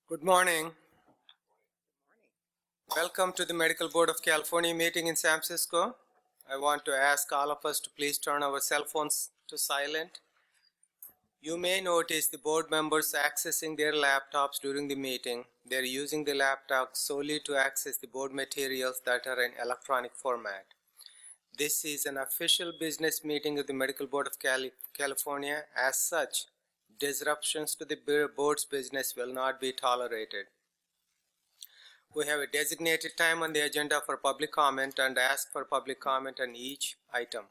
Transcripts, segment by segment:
Good morning. Welcome to the Medical Board of California meeting in San Francisco. I want to ask all of us to please turn our cell phones to silent. You may notice the board members accessing their laptops during the meeting. They're using the laptop solely to access the board materials that are in electronic format. This is an official business meeting of the Medical Board of California. As such, disruptions to the board's business will not be tolerated. We have a designated time on the agenda for public comment and ask for public comment on each item.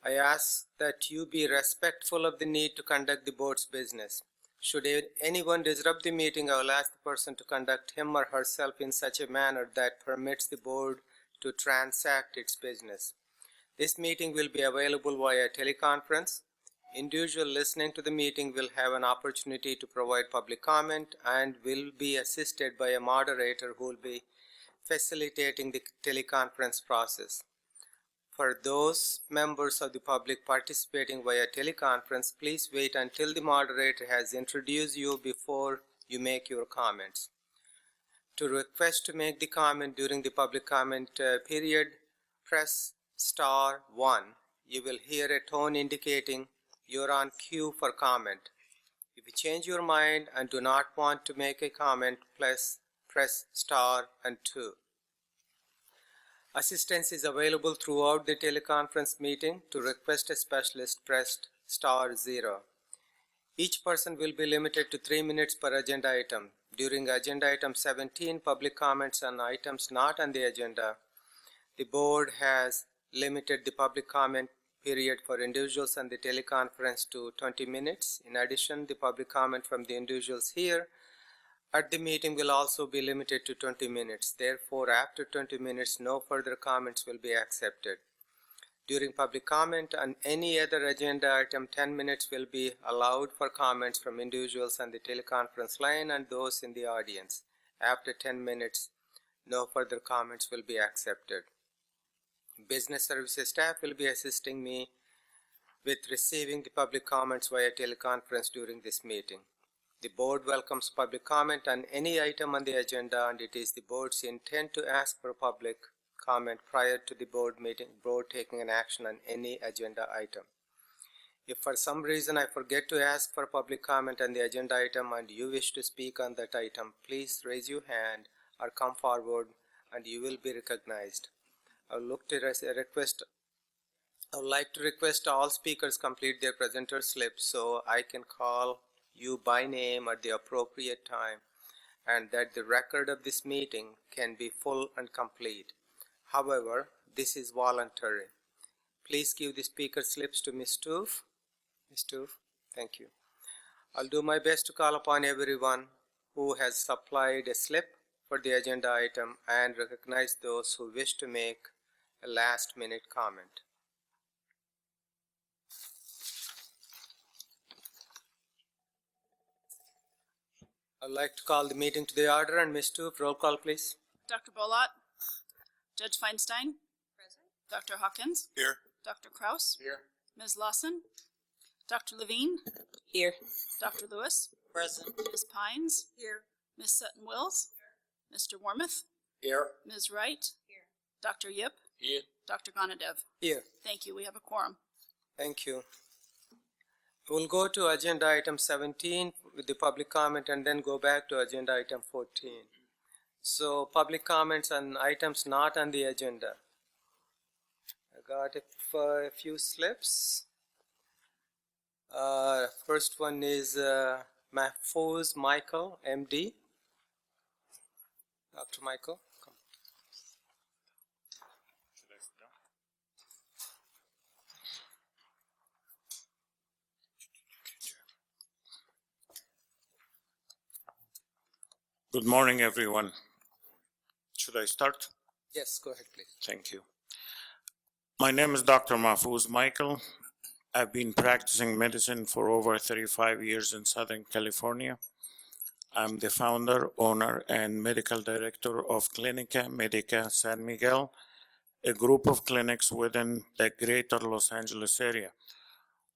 I ask that you be respectful of the need to conduct the board's business. Should anyone disrupt the meeting, I will ask the person to conduct him or herself in such a manner that permits the board to transact its business. This meeting will be available via teleconference. Individuals listening to the meeting will have an opportunity to provide public comment and will be assisted by a moderator who will be facilitating the teleconference process. For those members of the public participating via teleconference, please wait until the moderator has introduced you before you make your comments. To request to make the comment during the public comment period, press *1. You will hear a tone indicating you're on queue for comment. If you change your mind and do not want to make a comment, press *2. Assistance is available throughout the teleconference meeting. To request a specialist, press *0. Each person will be limited to 3 minutes per agenda item. During agenda item 17, public comments on items not on the agenda, the board has limited the public comment period for individuals on the teleconference to 20 minutes. In addition, the public comment from the individuals here at the meeting will also be limited to 20 minutes. Therefore, after 20 minutes, no further comments will be accepted. During public comment on any other agenda item, 10 minutes will be allowed for comments from individuals on the teleconference line and those in the audience. After 10 minutes, no further comments will be accepted. Business services staff will be assisting me with receiving the public comments via teleconference during this meeting. The board welcomes public comment on any item on the agenda, and it is the board's intent to ask for public comment prior to the board taking an action on any agenda item. If for some reason I forget to ask for public comment on the agenda item and you wish to speak on that item, please raise your hand or come forward and you will be recognized. I would like to request all speakers complete their presenter slips so I can call you by name at the appropriate time and that the record of this meeting can be full and complete. However, this is voluntary. Please give the speaker slips to Ms. Toof. Ms. Toof, thank you. I'll do my best to call upon everyone who has supplied a slip for the agenda item and recognize those who wish to make a last-minute comment. I'd like to call the meeting to the order, and Ms. Toof, roll call, please. Dr. Bolott. Judge Feinstein. Present. Dr. Hawkins. Here. Dr. Kraus. Here. Ms. Lawson. Dr. Levine. Here. Dr. Lewis. Present. Ms. Pines. Here. Ms. Sutton-Wills. Mr. Wormuth. Here. Ms. Wright. Here. Dr. Yip. Here. Dr. Gonadev. Here. Thank you. We have a quorum. Thank you. We'll go to agenda item 17 with the public comment and then go back to agenda item 14. So public comments on items not on the agenda. I got a few slips. First one is Mahfouz Michael, MD. Dr. Michael, come. Good morning, everyone. Should I start? Yes, go ahead, please. Thank you. My name is Dr. Mahfouz Michael. I've been practicing medicine for over 35 years in Southern California. I'm the founder, owner, and medical director of Clinica Medica San Miguel, a group of clinics within the greater Los Angeles area,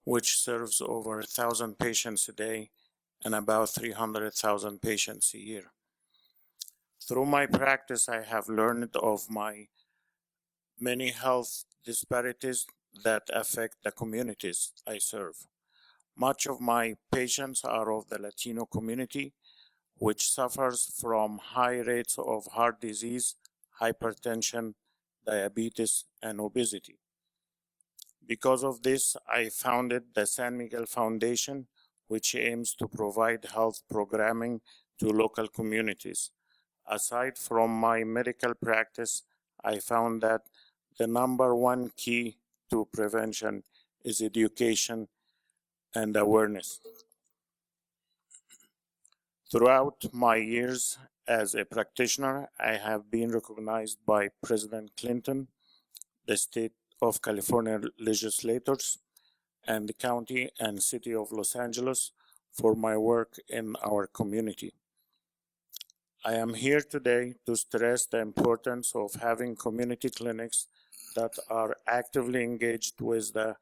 which serves over 1,000 patients a day and about 300,000 patients a year. Through my practice, I have learned of my many health disparities that affect the communities I serve. Much of my patients are of the Latino community, which suffers from high rates of heart disease, hypertension, diabetes, and obesity. Because of this, I founded the San Miguel Foundation, which aims to provide health programming to local communities. Aside from my medical practice, I found that the number one key to prevention is education and awareness. Throughout my years as a practitioner, I have been recognized by President Clinton, the state of California legislators, and the county and city of Los Angeles for my work in our community. I am here today to stress the importance of having community clinics that are actively engaged with the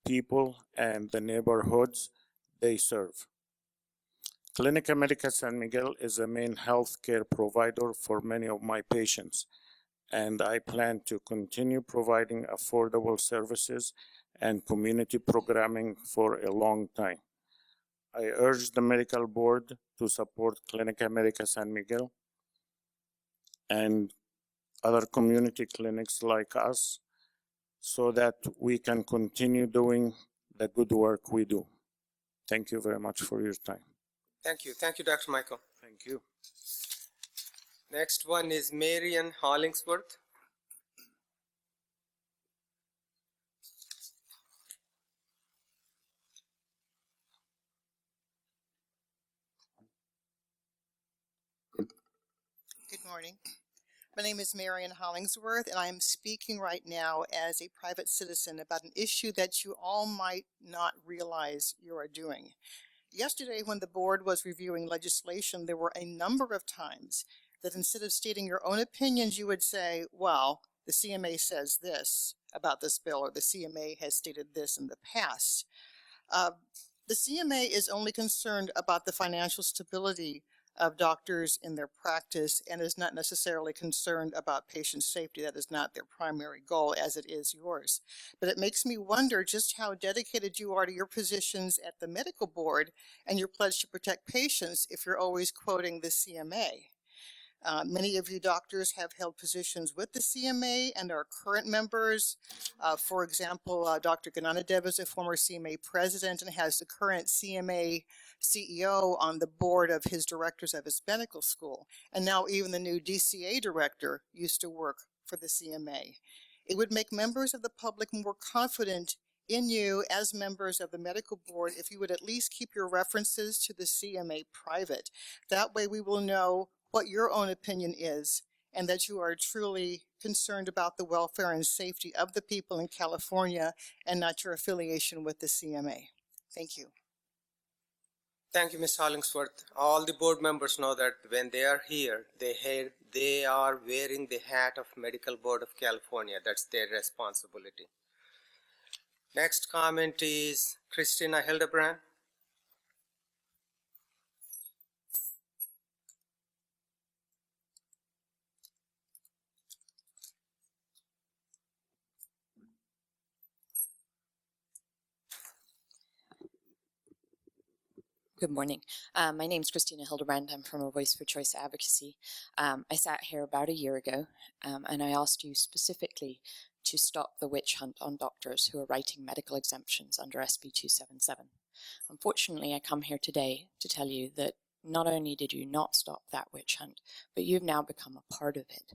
people and the neighborhoods they serve. Clínica Médica San Miguel is the main health care provider for many of my patients, and I plan to continue providing affordable services and community programming for a long time. I urge the medical board to support Clínica Médica San Miguel and other community clinics like us so that we can continue doing the good work we do. Thank you very much for your time. Thank you. Thank you, Dr. Michael. Thank you. Next one is Marian Hollingsworth. Good morning. My name is Marian Hollingsworth, and I am speaking right now as a private citizen about an issue that you all might not realize you are doing. Yesterday, when the board was reviewing legislation, there were a number of times that instead of stating your own opinions, you would say, well, the CMA says this about this bill, or the CMA has stated this in the past. The CMA is only concerned about the financial stability of doctors in their practice and is not necessarily concerned about patient safety. That is not their primary goal, as it is yours. But it makes me wonder just how dedicated you are to your positions at the medical board and your pledge to protect patients if you're always quoting the CMA. Many of you doctors have held positions with the CMA and are current members. For example, Dr. Gananadev is a former CMA president and has the current CMA CEO on the board of his directors of his medical school. And now even the new DCA director used to work for the CMA. It would make members of the public more confident in you as members of the medical board if you would at least keep your references to the CMA private. That way we will know what your own opinion is and that you are truly concerned about the welfare and safety of the people in California and not your affiliation with the CMA. Thank you. Thank you, Ms. Hollingsworth. All the board members know that when they are here, they are wearing the hat of Medical Board of California. That's their responsibility. Next comment is Christina Hildebrand. Good morning. My name is Christina Hildebrand. I'm from A Voice for Choice Advocacy. I sat here about a year ago and I asked you specifically to stop the witch hunt on doctors who are writing medical exemptions under SB 277. Unfortunately, I come here today to tell you that not only did you not stop that witch hunt, but you've now become a part of it.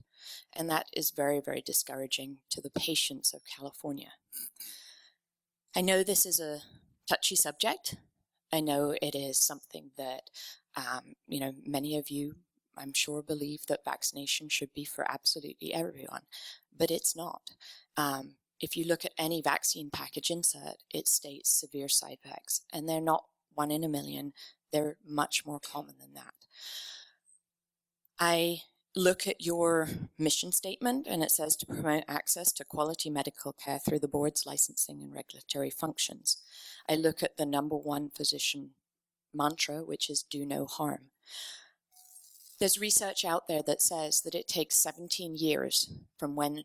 And that is very, very discouraging to the patients of California. I know this is a touchy subject. I know it is something that, many of you, I'm sure, believe that vaccination should be for absolutely everyone, but it's not. If you look at any vaccine package insert, it states severe side effects, and they're not 1 in a million. They're much more common than that. I look at your mission statement, and it says to promote access to quality medical care through the board's licensing and regulatory functions. I look at the #1 physician mantra, which is do no harm. There's research out there that says that it takes 17 years from when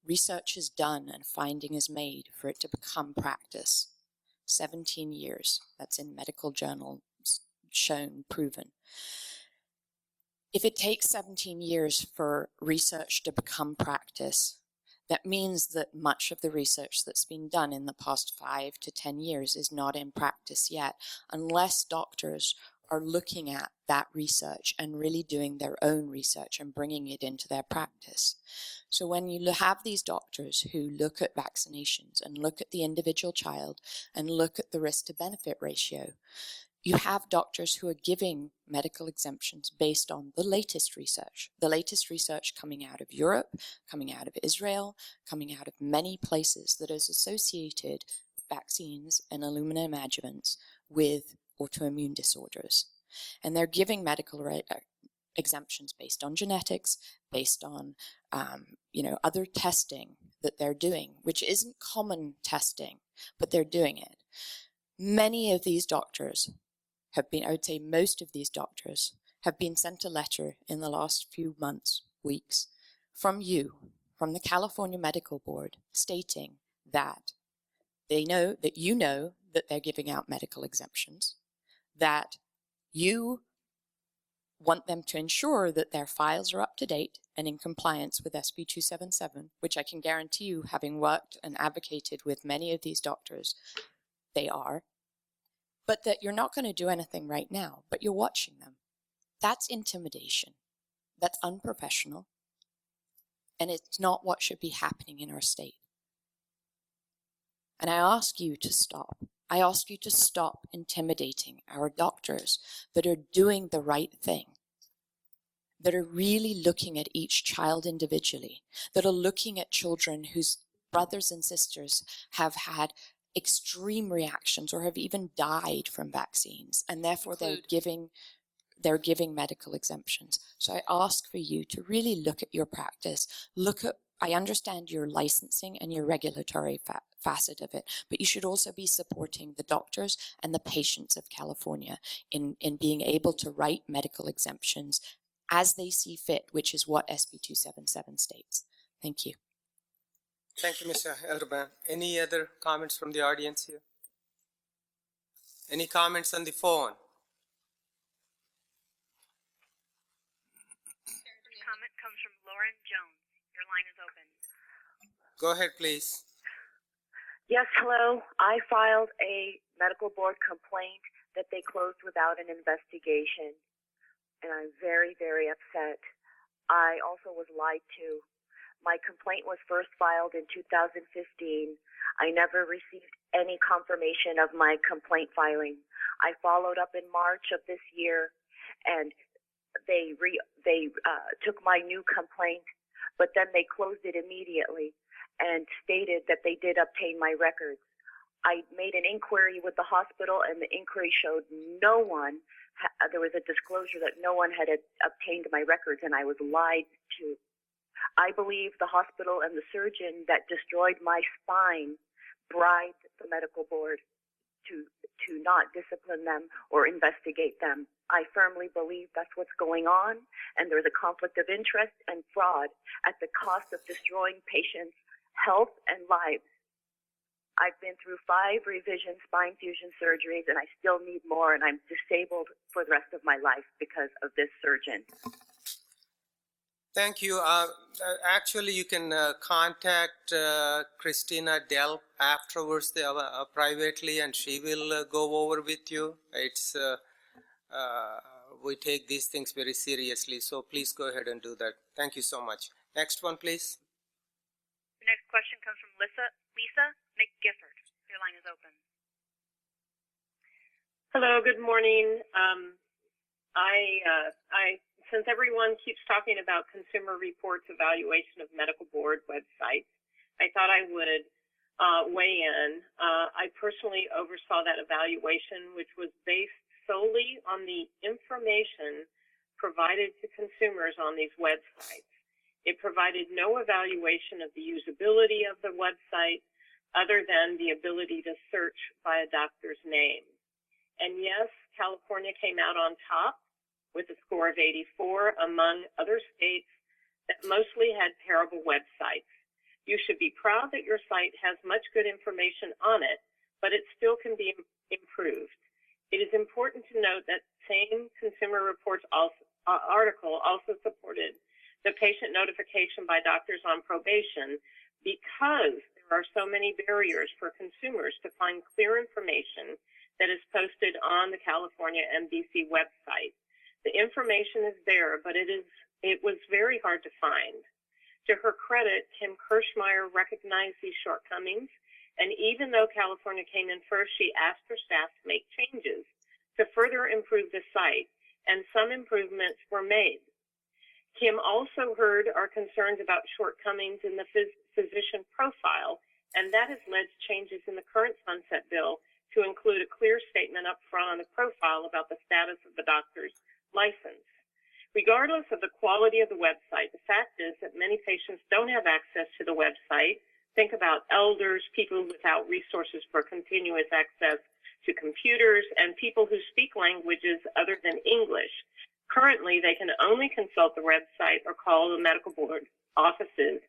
research is done and finding is made for it to become practice. 17 years. That's in medical journals, shown, proven. If it takes 17 years for research to become practice, that means that much of the research that's been done in the past 5 to 10 years is not in practice yet, unless doctors are looking at that research and really doing their own research and bringing it into their practice. So when you have these doctors who look at vaccinations and look at the individual child and look at the risk to benefit ratio, you have doctors who are giving medical exemptions based on the latest research coming out of Europe, coming out of Israel, coming out of many places that is associated vaccines and aluminum adjuvants with autoimmune disorders. And they're giving medical exemptions based on genetics, based on other testing that they're doing, which isn't common testing, but they're doing it. Many of these doctors have been, I would say most of these doctors have been sent a letter in the last few months, weeks, from you, from the California Medical Board, stating that they know that they're giving out medical exemptions, that you want them to ensure that their files are up to date and in compliance with SB 277, which I can guarantee you, having worked and advocated with many of these doctors, they are, but that you're not going to do anything right now, but you're watching them. That's intimidation. That's unprofessional. And it's not what should be happening in our state. And I ask you to stop. I ask you to stop intimidating our doctors that are doing the right thing, that are really looking at each child individually, that are looking at children whose brothers and sisters have had extreme reactions or have even died from vaccines, and therefore they're giving medical exemptions. So I ask for you to really look at your practice. I understand your licensing and your regulatory facet of it, but you should also be supporting the doctors and the patients of California in being able to write medical exemptions as they see fit, which is what SB 277 states. Thank you. Thank you, Mr. Elderman. Any other comments from the audience here? Any comments on the phone? First comment comes from Lauren Jones. Your line is open. Go ahead, please. Yes, hello. I filed a medical board complaint that they closed without an investigation, and I'm very, very upset. I also was lied to. My complaint was first filed in 2015. I never received any confirmation of my complaint filing. I followed up in March of this year, and they took my new complaint, but then they closed it immediately and stated that they did obtain my records. I made an inquiry with the hospital, and the inquiry showed there was a disclosure that no one had obtained my records, and I was lied to. I believe the hospital and the surgeon that destroyed my spine bribed the medical board to not discipline them or investigate them. I firmly believe that's what's going on, and there's a conflict of interest and fraud at the cost of destroying patients' health and lives. I've been through 5 revision spine fusion surgeries, and I still need more, and I'm disabled for the rest of my life because of this surgeon. Thank you. Actually, you can contact Christina Delp afterwards privately, and she will go over with you. We take these things very seriously, so please go ahead and do that. Thank you so much. Next one, please. The next question comes from Lisa McGifford. Your line is open. Hello, good morning. Since everyone keeps talking about Consumer Reports evaluation of medical board websites, I thought I would weigh in. I personally oversaw that evaluation, which was based solely on the information provided to consumers on these websites. It provided no evaluation of the usability of the website other than the ability to search by a doctor's name. And yes, California came out on top with a score of 84 among other states that mostly had terrible websites. You should be proud that your site has much good information on it, but it still can be improved. It is important to note that same Consumer Reports article also supported the patient notification by doctors on probation because there are so many barriers for consumers to find clear information that is posted on the California MDC website. The information is there, but it was very hard to find. To her credit, Kim Kirschmeyer recognized these shortcomings, and even though California came in first, she asked her staff to make changes to further improve the site, and some improvements were made. Kim also heard our concerns about shortcomings in the physician profile, and that has led to changes in the current Sunset Bill to include a clear statement up front on the profile about the status of the doctor's license. Regardless of the quality of the website, the fact is that many patients don't have access to the website. Think about elders, people without resources for continuous access to computers, and people who speak languages other than English. Currently, they can only consult the website or call the medical board offices,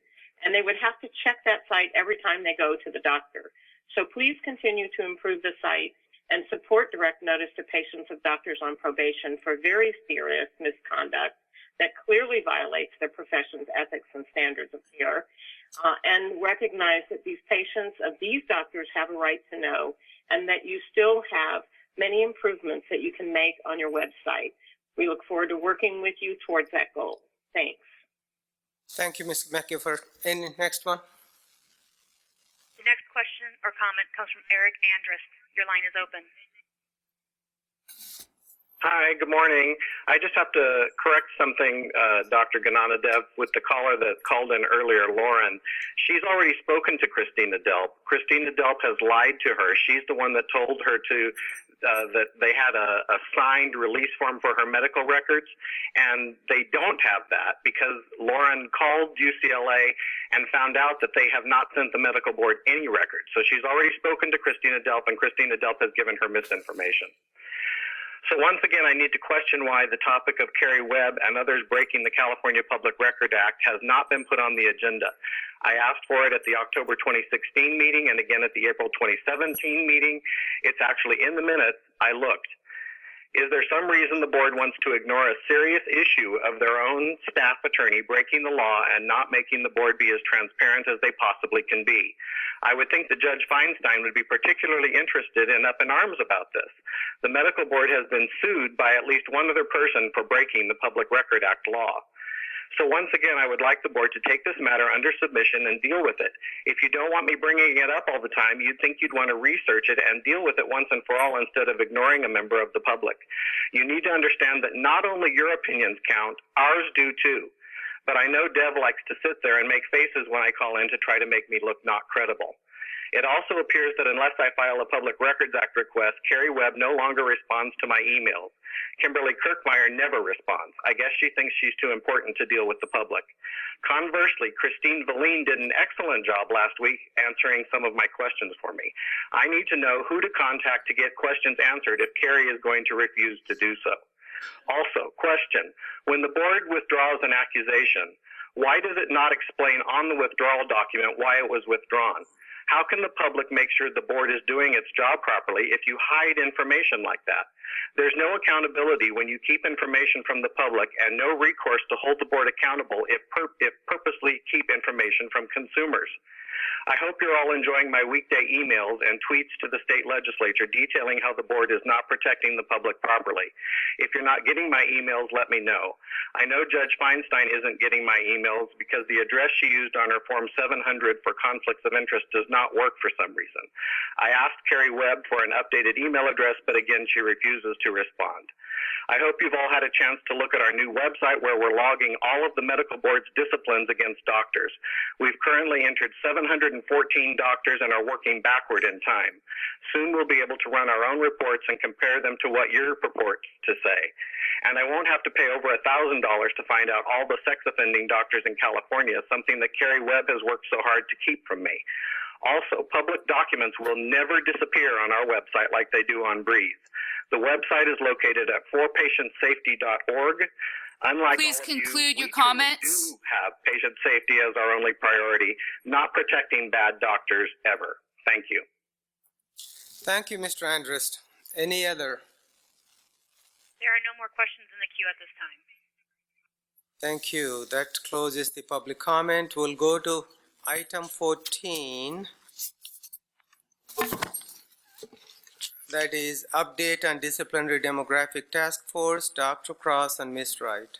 and they would have to check that site every time they go to the doctor. So please continue to improve the site and support direct notice to patients of doctors on probation for very serious misconduct that clearly violates their profession's ethics and standards of care, and recognize that these patients of these doctors have a right to know, and that you still have many improvements that you can make on your website. We look forward to working with you towards that goal. Thanks. Thank you, Ms. McGifford. Any next one? The next question or comment comes from Eric Andrus. Your line is open. Hi, good morning. I just have to correct something, Dr. Gananadev, with the caller that called in earlier, Lauren. She's already spoken to Christina Delp. Christina Delp has lied to her. She's the one that told her to that they had a signed release form for her medical records, and they don't have that because Lauren called UCLA and found out that they have not sent the medical board any records. So she's already spoken to Christina Delp, and Christina Delp has given her misinformation. So once again, I need to question why the topic of Kerry Webb and others breaking the California Public Record Act has not been put on the agenda. I asked for it at the October 2016 meeting and again at the April 2017 meeting. It's actually in the minutes. I looked. Is there some reason the board wants to ignore a serious issue of their own staff attorney breaking the law and not making the board be as transparent as they possibly can be? I would think that Judge Feinstein would be particularly interested and up in arms about this. The medical board has been sued by at least one other person for breaking the Public Record Act law. So once again, I would like the board to take this matter under submission and deal with it. If you don't want me bringing it up all the time, you'd think you'd want to research it and deal with it once and for all instead of ignoring a member of the public. You need to understand that not only your opinions count, ours do too. But I know Deb likes to sit there and make faces when I call in to try to make me look not credible. It also appears that unless I file a Public Records Act request, Kerry Webb no longer responds to my emails. Kimberly Kirkmeyer never responds. I guess she thinks she's too important to deal with the public. Conversely, Christine Valine did an excellent job last week answering some of my questions for me. I need to know who to contact to get questions answered if Kerry is going to refuse to do so. Also, question, when the board withdraws an accusation, why does it not explain on the withdrawal document why it was withdrawn? How can the public make sure the board is doing its job properly if you hide information like that? There's no accountability when you keep information from the public and no recourse to hold the board accountable if purposely keep information from consumers. I hope you're all enjoying my weekday emails and tweets to the state legislature detailing how the board is not protecting the public properly. If you're not getting my emails, let me know. I know Judge Feinstein isn't getting my emails because the address she used on her Form 700 for conflicts of interest does not work for some reason. I asked Kerry Webb for an updated email address, but again, she refuses to respond. I hope you've all had a chance to look at our new website where we're logging all of the medical board's disciplines against doctors. We've currently entered 714 doctors and are working backward in time. Soon we'll be able to run our own reports and compare them to what your purports to say. And I won't have to pay over $1,000 to find out all the sex offending doctors in California, something that Kerry Webb has worked so hard to keep from me. Also, public documents will never disappear on our website like they do on Breathe. The website is located at forpatientsafety.org. Unlike Please all of you, conclude your we truly comments. do have patient safety as our only priority, not protecting bad doctors ever. Thank you. Thank you, Mr. Andrist. Any other? There are no more questions in the queue at this time. Thank you. That closes the public comment. We'll go to item 14. That is update on disciplinary demographic task force, Dr. Cross and Ms. Wright.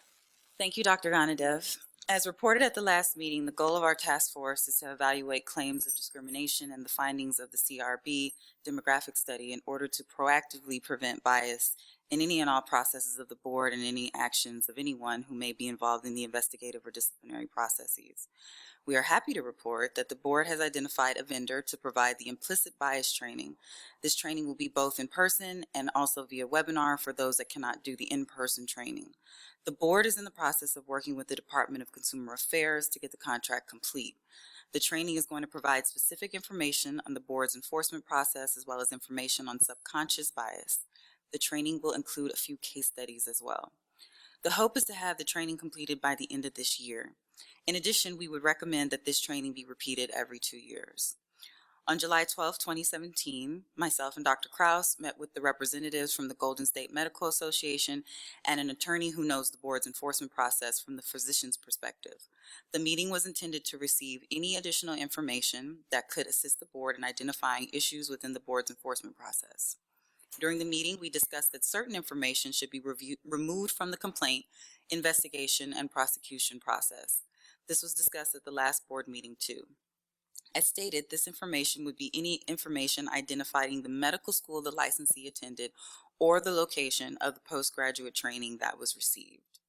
Thank you, Dr. Ganadev. As reported at the last meeting, the goal of our task force is to evaluate claims of discrimination and the findings of the CRB demographic study in order to proactively prevent bias in any and all processes of the board and any actions of anyone who may be involved in the investigative or disciplinary processes. We are happy to report that the board has identified a vendor to provide the implicit bias training. This training will be both in person and also via webinar for those that cannot do the in-person training. The board is in the process of working with the Department of Consumer Affairs to get the contract complete. The training is going to provide specific information on the board's enforcement process as well as information on subconscious bias. The training will include a few case studies as well. The hope is to have the training completed by the end of this year. In addition, we would recommend that this training be repeated every 2 years. On July 12, 2017, myself and Dr. Krause met with the representatives from the Golden State Medical Association and an attorney who knows the board's enforcement process from the physician's perspective. The meeting was intended to receive any additional information that could assist the board in identifying issues within the board's enforcement process. During the meeting, we discussed that certain information should be removed from the complaint, investigation, and prosecution process. This was discussed at the last board meeting too. As stated, this information would be any information identifying the medical school the licensee attended or the location of the postgraduate training that was received.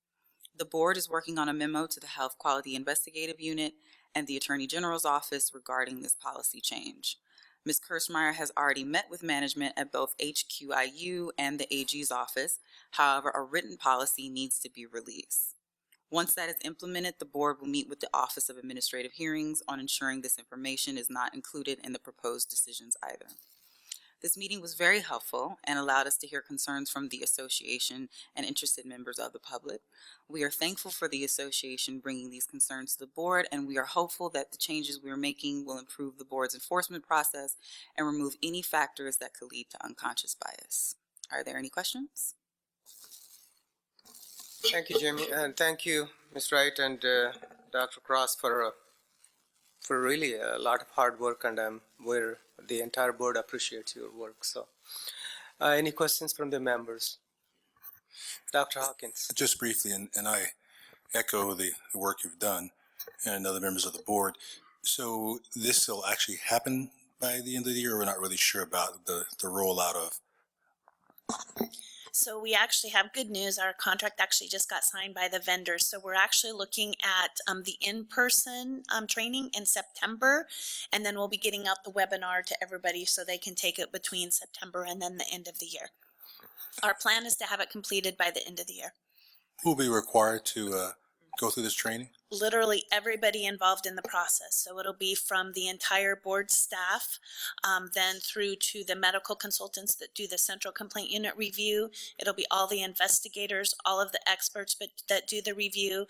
The board is working on a memo to the Health Quality Investigative Unit and the Attorney General's Office regarding this policy change. Ms. Kirschmeyer has already met with management at both HQIU and the AG's office. However, a written policy needs to be released. Once that is implemented, the board will meet with the Office of Administrative Hearings on ensuring this information is not included in the proposed decisions either. This meeting was very helpful and allowed us to hear concerns from the association and interested members of the public. We are thankful for the association bringing these concerns to the board, and we are hopeful that the changes we are making will improve the board's enforcement process and remove any factors that could lead to unconscious bias. Are there any questions? Thank you, Jimmy, and thank you, Ms. Wright and Dr. Cross for really a lot of hard work, and the entire board appreciates your work. So, any questions from the members? Dr. Hawkins. Just briefly, and I echo the work you've done and other members of the board. So this will actually happen by the end of the year. We're not really sure about the rollout of. So we actually have good news. Our contract actually just got signed by the vendors. So we're actually looking at the in-person training in September, and then we'll be getting out the webinar to everybody so they can take it between September and then the end of the year. Our plan is to have it completed by the end of the year. Who will be required to go through this training? Literally everybody involved in the process. So it'll be from the entire board staff, then through to the medical consultants that do the central complaint unit review. It'll be all the investigators, all of the experts that do the review,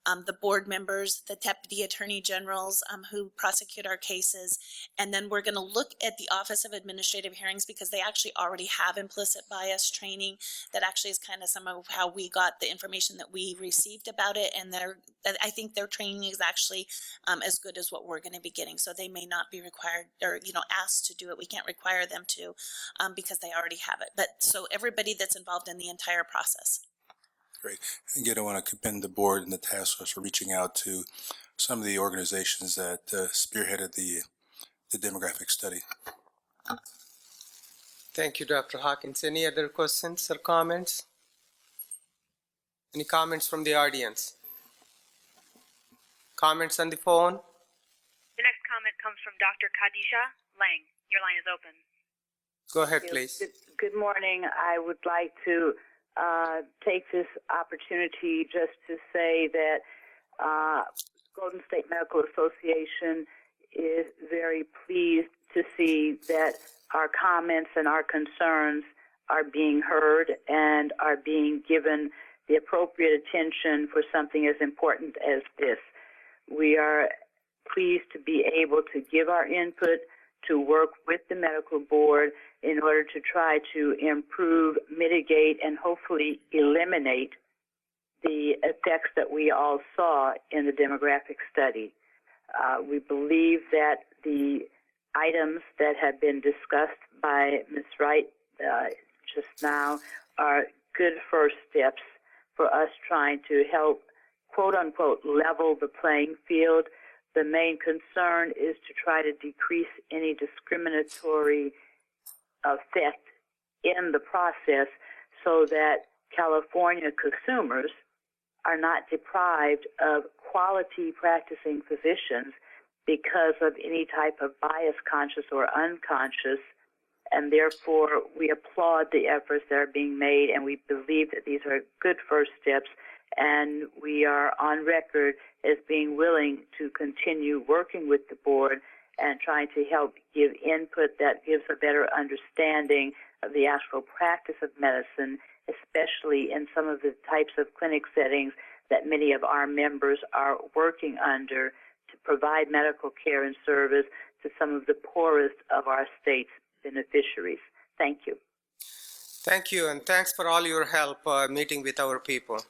the board members, the deputy attorney generals who prosecute our cases. And then we're going to look at the Office of Administrative Hearings because they actually already have implicit bias training. That actually is kind of some of how we got the information that we received about it. And I think their training is actually as good as what we're going to be getting. So they may not be required or, asked to do it. We can't require them to because they already have it. But so everybody that's involved in the entire process. Great. Again, I want to commend the board and the task force for reaching out to some of the organizations that spearheaded the demographic study. Thank you, Dr. Hawkins. Any other questions or comments? Any comments from the audience? Comments on the phone? The next comment comes from Dr. Khadija Lang. Your line is open. Go ahead, please. Good morning. I would like to take this opportunity just to say that Golden State Medical Association is very pleased to see that our comments and our concerns are being heard and are being given the appropriate attention for something as important as this. We are pleased to be able to give our input, to work with the medical board in order to try to improve, mitigate, and hopefully eliminate the effects that we all saw in the demographic study. We believe that the items that have been discussed by Ms. Wright just now are good first steps for us trying to help, quote unquote, level the playing field. The main concern is to try to decrease any discriminatory effect in the process so that California consumers are not deprived of quality practicing physicians because of any type of bias, conscious or unconscious. And therefore, we applaud the efforts that are being made, and we believe that these are good first steps, and we are on record as being willing to continue working with the board and trying to help give input that gives a better understanding of the actual practice of medicine, especially in some of the types of clinic settings that many of our members are working under to provide medical care and service to some of the poorest of our state's beneficiaries. Thank you. Thank you, and thanks for all your help meeting with our people.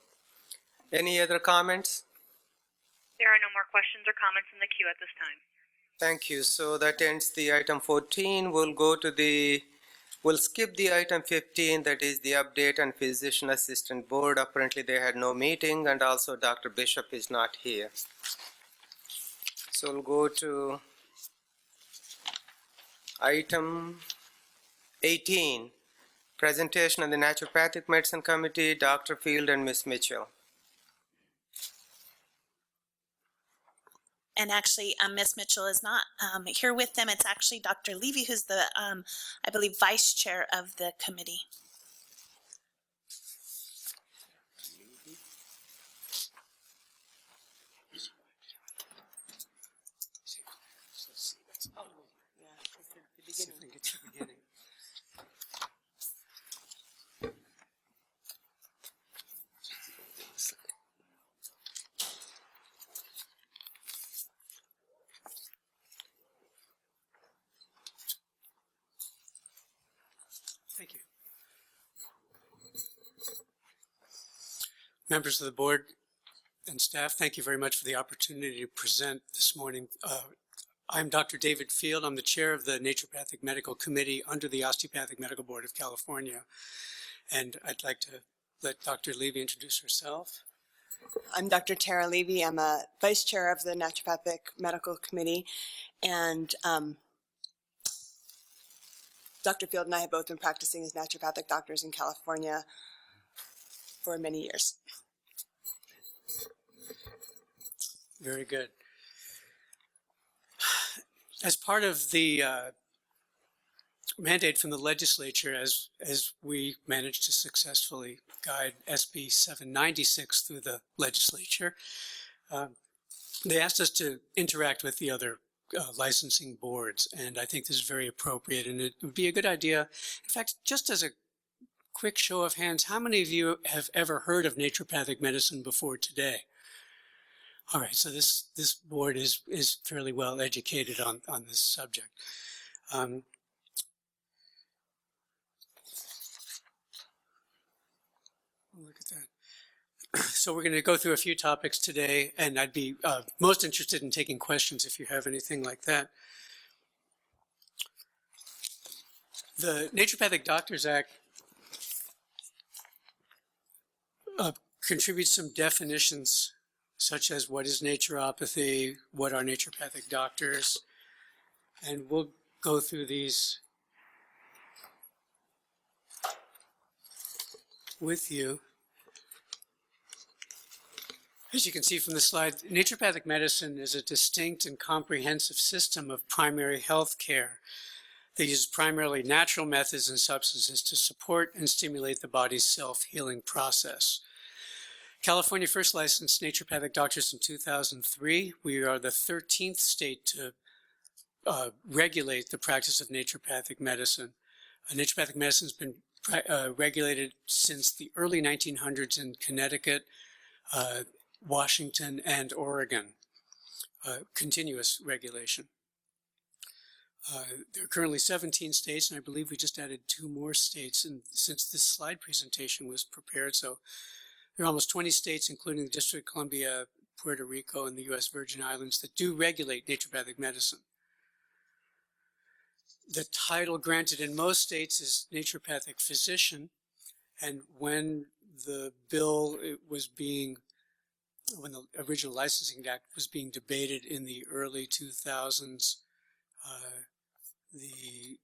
Any other comments? There are no more questions or comments in the queue at this time. Thank you. So that ends the item 14. We'll skip the item 15, that is the update on physician assistant board. Apparently they had no meeting, and also Dr. Bishop is not here. So we'll go to item 18, presentation on the Naturopathic Medicine Committee, Dr. Field and Ms. Mitchell. And actually, Ms. Mitchell is not here with them. It's actually Dr. Levy, who's the, I believe, vice chair of the committee. Thank you. Members of the board and staff, thank you very much for the opportunity to present this morning. I'm Dr. David Field. I'm the chair of the Naturopathic Medical Committee under the Osteopathic Medical Board of California. And I'd like to let Dr. Levy introduce herself. I'm Dr. Tara Levy. I'm a vice chair of the Naturopathic Medical Committee, and Dr. Field and I have both been practicing as naturopathic doctors in California for many years. Very good. As part of the mandate from the legislature, as we managed to successfully guide SB 796 through the legislature, they asked us to interact with the other licensing boards, and I think this is very appropriate, and it would be a good idea. In fact, just as a quick show of hands, how many of you have ever heard of naturopathic medicine before today? All right, so this board is fairly well educated on this subject. Look at that. So we're going to go through a few topics today, and I'd be most interested in taking questions if you have anything like that. The Naturopathic Doctors Act contributes some definitions, such as what is naturopathy, what are naturopathic doctors, and we'll go through these with you. As you can see from the slide, naturopathic medicine is a distinct and comprehensive system of primary health care that uses primarily natural methods and substances to support and stimulate the body's self-healing process. California first licensed naturopathic doctors in 2003. We are the 13th state to regulate the practice of naturopathic medicine. Naturopathic medicine has been regulated since the early 1900s in Connecticut, Washington, and Oregon. Continuous regulation. There are currently 17 states, and I believe we just added 2 more states since this slide presentation was prepared. So there are almost 20 states, including the District of Columbia, Puerto Rico, and the U.S. Virgin Islands, that do regulate naturopathic medicine. The title granted in most states is naturopathic physician, and when the bill when the original licensing act was being debated in the early 2000s, the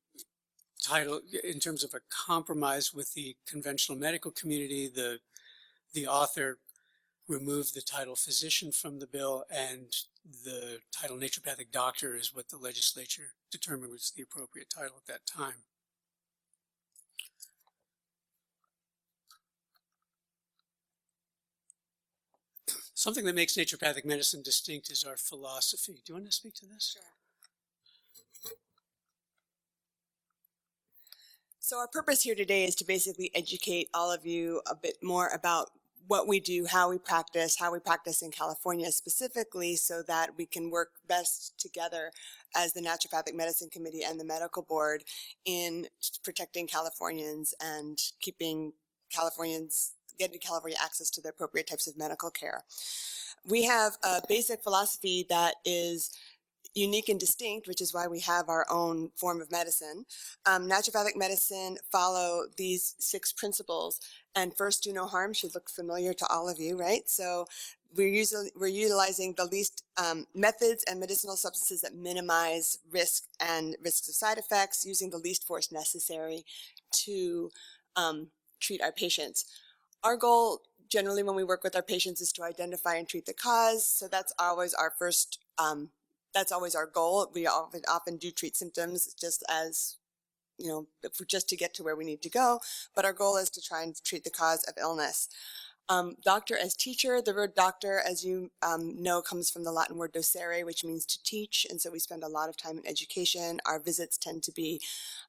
title, in terms of a compromise with the conventional medical community, the author removed the title physician from the bill, and the title naturopathic doctor is what the legislature determined was the appropriate title at that time. Something that makes naturopathic medicine distinct is our philosophy. Do you want to speak to this? Sure. So our purpose here today is to basically educate all of you a bit more about what we do, how we practice in California specifically, so that we can work best together as the Naturopathic Medicine Committee and the Medical Board in protecting Californians and getting California access to the appropriate types of medical care. We have a basic philosophy that is unique and distinct, which is why we have our own form of medicine. Naturopathic medicine follow these 6 principles, and first, do no harm should look familiar to all of you, right? So we're utilizing the least methods and medicinal substances that minimize risk and risks of side effects, using the least force necessary to treat our patients. Our goal generally when we work with our patients is to identify and treat the cause. So that's always our first, that's always our goal. We often do treat symptoms just as, just to get to where we need to go. But our goal is to try and treat the cause of illness. Doctor as teacher, the word doctor, as you know, comes from the Latin word docere, which means to teach. And so we spend a lot of time in education. Our visits tend to be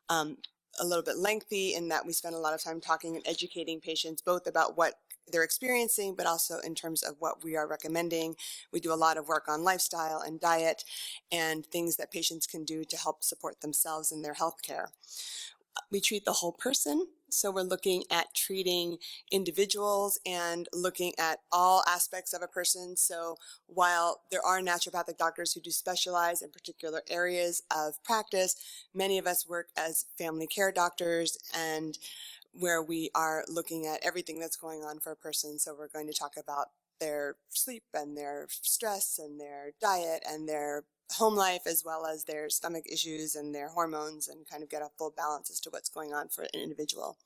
a little bit lengthy in that we spend a lot of time talking and educating patients both about what they're experiencing, but also in terms of what we are recommending. We do a lot of work on lifestyle and diet and things that patients can do to help support themselves in their health care. We treat the whole person. So we're looking at treating individuals and looking at all aspects of a person. So while there are naturopathic doctors who do specialize in particular areas of practice, many of us work as family care doctors, and where we are looking at everything that's going on for a person. So we're going to talk about their sleep and their stress and their diet and their home life, as well as their stomach issues and their hormones, and kind of get a full balance as to what's going on for an individual.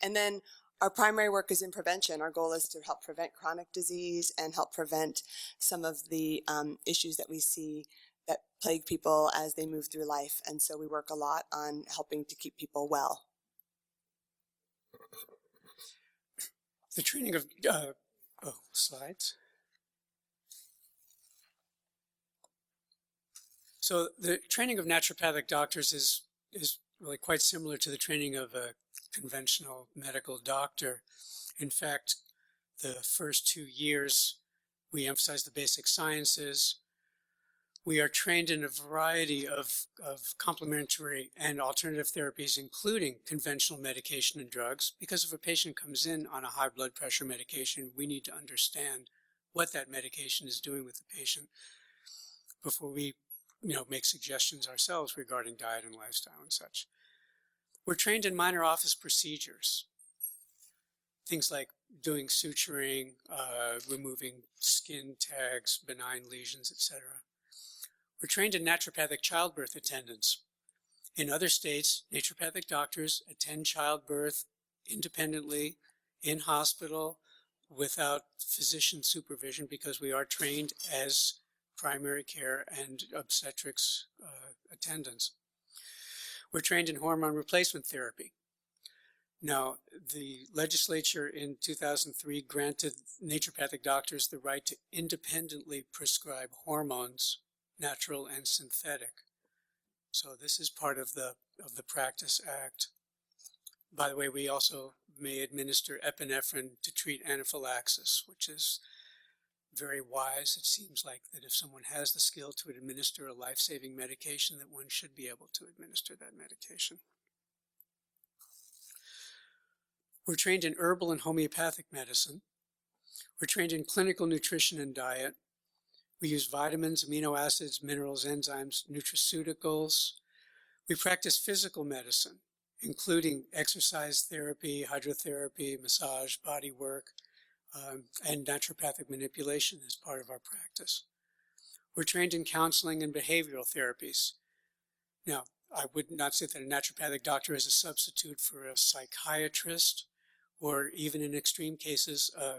And then our primary work is in prevention. Our goal is to help prevent chronic disease and help prevent some of the issues that we see that plague people as they move through life. And so we work a lot on helping to keep people well. The training of, slides. So the training of naturopathic doctors is really quite similar to the training of a conventional medical doctor. In fact, the first 2 years, we emphasize the basic sciences. We are trained in a variety of complementary and alternative therapies, including conventional medication and drugs. Because if a patient comes in on a high blood pressure medication, we need to understand what that medication is doing with the patient before we make suggestions ourselves regarding diet and lifestyle and such. We're trained in minor office procedures, things like doing suturing, removing skin tags, benign lesions, etc. We're trained in naturopathic childbirth attendance. In other states, naturopathic doctors attend childbirth independently in hospital without physician supervision, because we are trained as primary care and obstetrics attendants. We're trained in hormone replacement therapy. Now, the legislature in 2003 granted naturopathic doctors the right to independently prescribe hormones, natural and synthetic. So this is part of the Practice Act. By the way, we also may administer epinephrine to treat anaphylaxis, which is very wise. It seems like that if someone has the skill to administer a life-saving medication, that one should be able to administer that medication. We're trained in herbal and homeopathic medicine. We're trained in clinical nutrition and diet. We use vitamins, amino acids, minerals, enzymes, nutraceuticals. We practice physical medicine, including exercise therapy, hydrotherapy, massage, body work, and naturopathic manipulation as part of our practice. We're trained in counseling and behavioral therapies. Now, I would not say that a naturopathic doctor is a substitute for a psychiatrist or even in extreme cases, a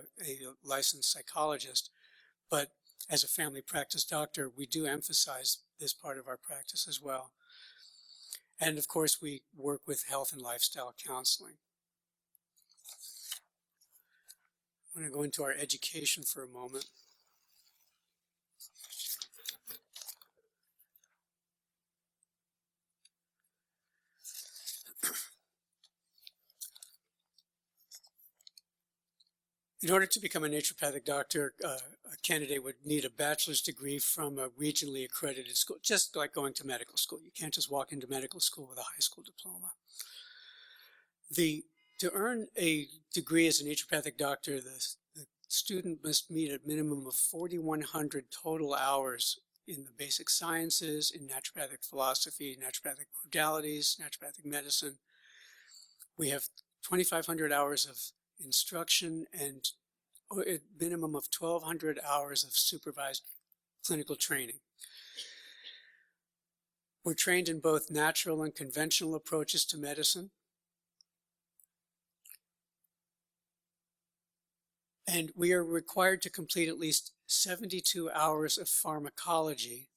licensed psychologist. But as a family practice doctor, we do emphasize this part of our practice as well. And of course, we work with health and lifestyle counseling. I'm going to go into our education for a moment. In order to become a naturopathic doctor, a candidate would need a bachelor's degree from a regionally accredited school, just like going to medical school. You can't just walk into medical school with a high school diploma. To earn a degree as a naturopathic doctor, the student must meet a minimum of 4,100 total hours in the basic sciences, in naturopathic philosophy, naturopathic modalities, naturopathic medicine. We have 2,500 hours of instruction and a minimum of 1,200 hours of supervised clinical training. We're trained in both natural and conventional approaches to medicine. And we are required to complete at least 72 hours of pharmacology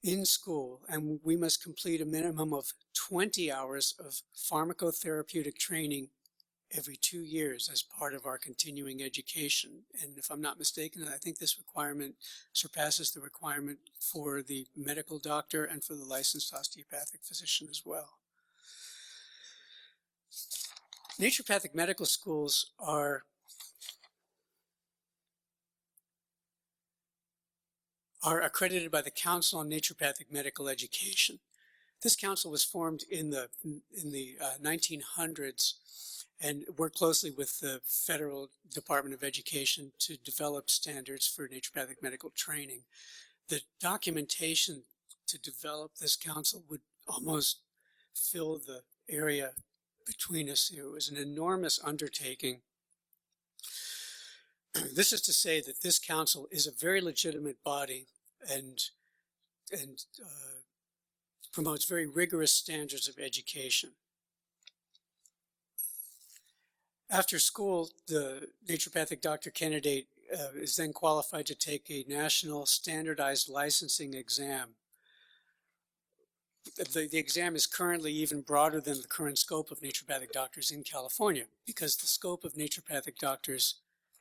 in school, and we must complete a minimum of 20 hours of pharmacotherapeutic training every 2 years as part of our continuing education. And if I'm not mistaken, I think this requirement surpasses the requirement for the medical doctor and for the licensed osteopathic physician as well. Naturopathic medical schools are accredited by the Council on Naturopathic Medical Education. This council was formed in the 1900s and worked closely with the Federal Department of Education to develop standards for naturopathic medical training. The documentation to develop this council would almost fill the area between us. It was an enormous undertaking. This is to say that this council is a very legitimate body and promotes very rigorous standards of education. After school, the naturopathic doctor candidate is then qualified to take a national standardized licensing exam. The exam is currently even broader than the current scope of naturopathic doctors in California, because the scope of naturopathic doctors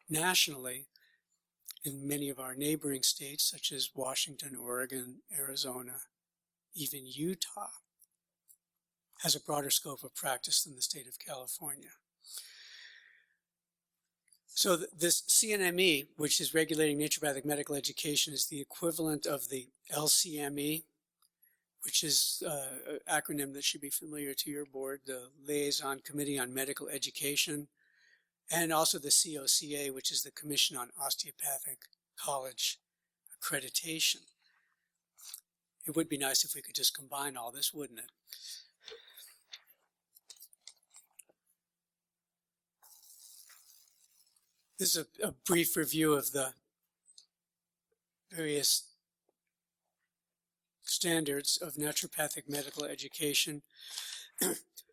nationally in many of our neighboring states, such as Washington, Oregon, Arizona, even Utah, has a broader scope of practice than the state of California. So this CNME, which is regulating naturopathic medical education, is the equivalent of the LCME, which is an acronym that should be familiar to your board, the Liaison Committee on Medical Education, and also the COCA, which is the Commission on Osteopathic College Accreditation. It would be nice if we could just combine all this, wouldn't it? This is a brief review of the various standards of naturopathic medical education.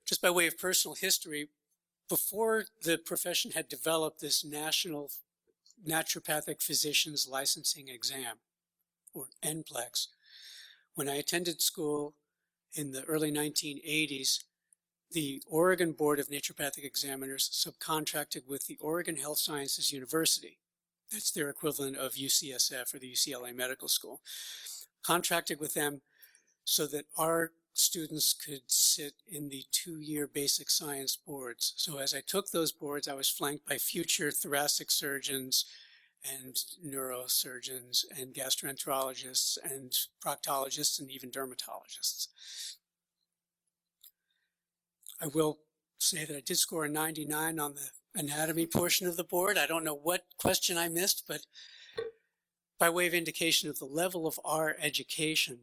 Just by way of personal history, before the profession had developed this national naturopathic physician's licensing exam, or NPLEX, when I attended school in the early 1980s, the Oregon Board of Naturopathic Examiners subcontracted with the Oregon Health Sciences University. That's their equivalent of UCSF or the UCLA Medical School. Contracted with them so that our students could sit in the 2-year basic science boards. So as I took those boards, I was flanked by future thoracic surgeons and neurosurgeons and gastroenterologists and proctologists and even dermatologists. I will say that I did score a 99 on the anatomy portion of the board. I don't know what question I missed, but by way of indication of the level of our education,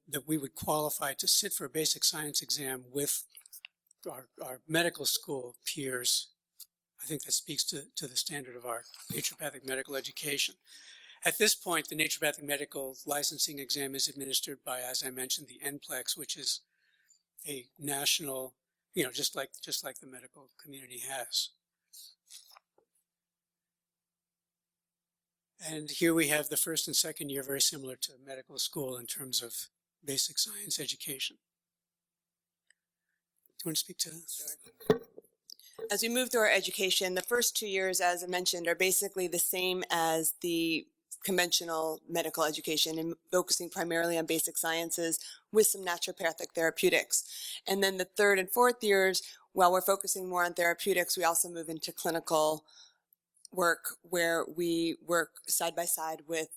that we would qualify to sit for a basic science exam with our medical school peers, I think that speaks to the standard of our naturopathic medical education. At this point, the naturopathic medical licensing exam is administered by, as I mentioned, the NPLEX, which is a national, just like the medical community has. And here we have the first and second year very similar to medical school in terms of basic science education. Do you want to speak to that? As we move through our education, the first 2 years, as I mentioned, are basically the same as the conventional medical education and focusing primarily on basic sciences with some naturopathic therapeutics. And then the third and fourth years, while we're focusing more on therapeutics, we also move into clinical work where we work side by side with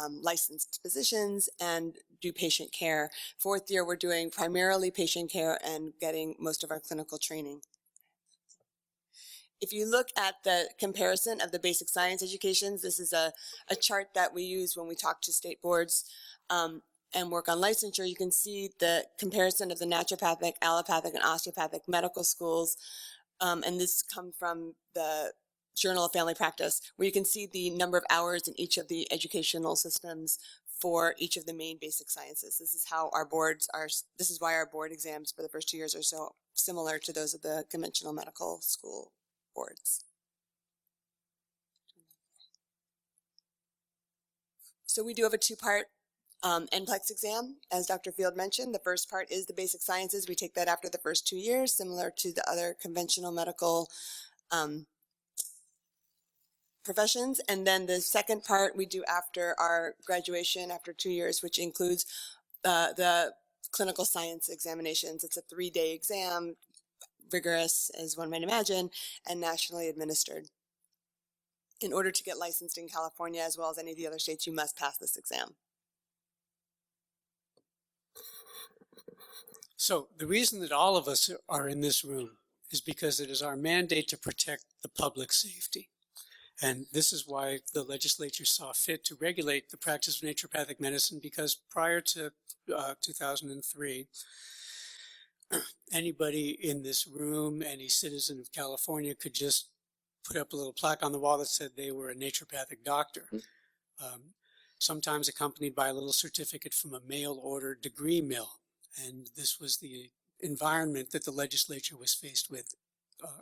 licensed physicians and do patient care. Fourth year, we're doing primarily patient care and getting most of our clinical training. If you look at the comparison of the basic science educations, this is a chart that we use when we talk to state boards and work on licensure. You can see the comparison of the naturopathic, allopathic, and osteopathic medical schools. And this comes from the Journal of Family Practice, where you can see the number of hours in each of the educational systems for each of the main basic sciences. This is how our boards are, this is why our board exams for the first 2 years are so similar to those of the conventional medical school boards. So we do have a two-part NPLEX exam. As Dr. Field mentioned, the first part is the basic sciences. We take that after the first 2 years, similar to the other conventional medical professions. And then the second part we do after our graduation, after 2 years, which includes the clinical science examinations. It's a 3-day exam, rigorous as one might imagine, and nationally administered. In order to get licensed in California, as well as any of the other states, you must pass this exam. So the reason that all of us are in this room is because it is our mandate to protect the public safety. And this is why the legislature saw fit to regulate the practice of naturopathic medicine, because prior to 2003, anybody in this room, any citizen of California could just put up a little plaque on the wall that said they were a naturopathic doctor, sometimes accompanied by a little certificate from a mail-order degree mill. And this was the environment that the legislature was faced with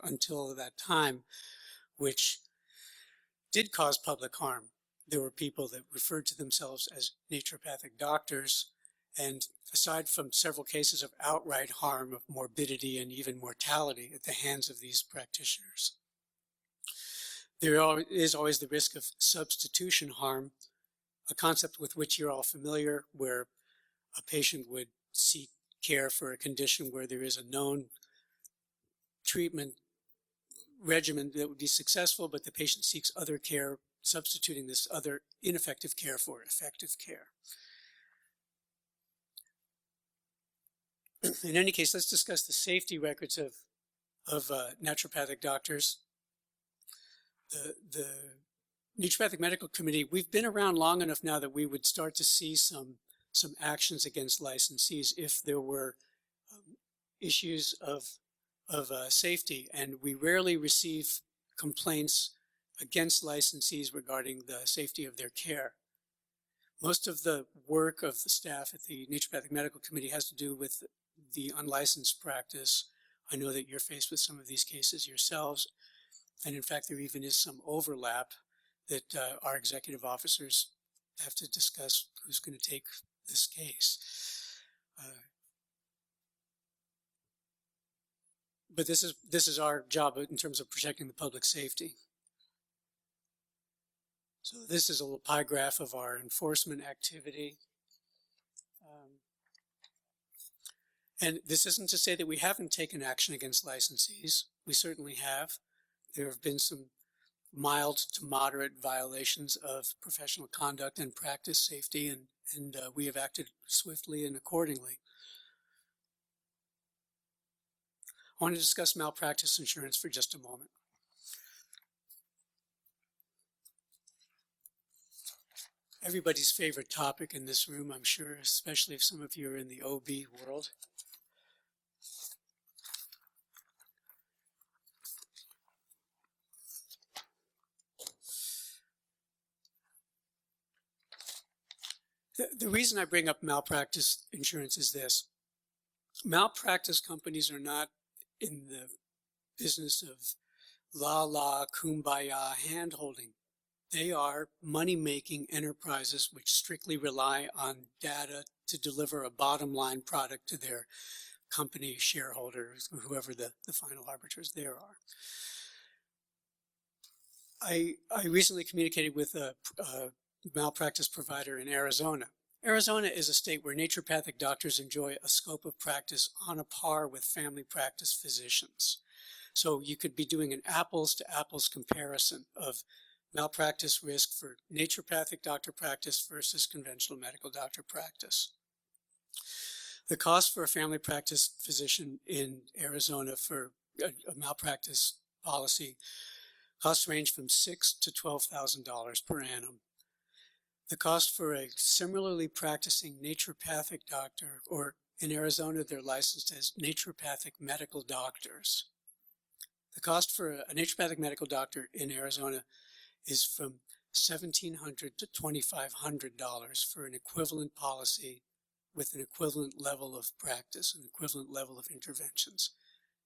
until that time, which did cause public harm. There were people that referred to themselves as naturopathic doctors, and aside from several cases of outright harm, of morbidity and even mortality at the hands of these practitioners, there is always the risk of substitution harm, a concept with which you're all familiar, where a patient would seek care for a condition where there is a known treatment regimen that would be successful, but the patient seeks other care, substituting this other ineffective care for effective care. In any case, let's discuss the safety records of naturopathic doctors. The Naturopathic Medical Committee, we've been around long enough now that we would start to see some actions against licensees if there were issues of safety, and we rarely receive complaints against licensees regarding the safety of their care. Most of the work of the staff at the Naturopathic Medical Committee has to do with the unlicensed practice. I know that you're faced with some of these cases yourselves, and in fact there even is some overlap that our executive officers have to discuss who's going to take this case. But this is our job in terms of protecting the public safety. So this is a little pie graph of our enforcement activity. And this isn't to say that we haven't taken action against licensees. We certainly have. There have been some mild to moderate violations of professional conduct and practice safety, and we have acted swiftly and accordingly. I want to discuss malpractice insurance for just a moment. Everybody's favorite topic in this room, I'm sure, especially if some of you are in the OB world. The reason I bring up malpractice insurance is this. Malpractice companies are not in the business of la kumbaya hand-holding. They are money-making enterprises which strictly rely on data to deliver a bottom-line product to their company shareholders, whoever the final arbiters there are. I recently communicated with a malpractice provider in Arizona. Arizona is a state where naturopathic doctors enjoy a scope of practice on a par with family practice physicians. So you could be doing an apples-to-apples comparison of malpractice risk for naturopathic doctor practice versus conventional medical doctor practice. The cost for a family practice physician in Arizona for a malpractice policy costs range from $6,000 to $12,000 per annum. The cost for a similarly practicing naturopathic doctor, or in Arizona they're licensed as naturopathic medical doctors. The cost for a naturopathic medical doctor in Arizona is from $1,700 to $2,500 for an equivalent policy with an equivalent level of practice, an equivalent level of interventions.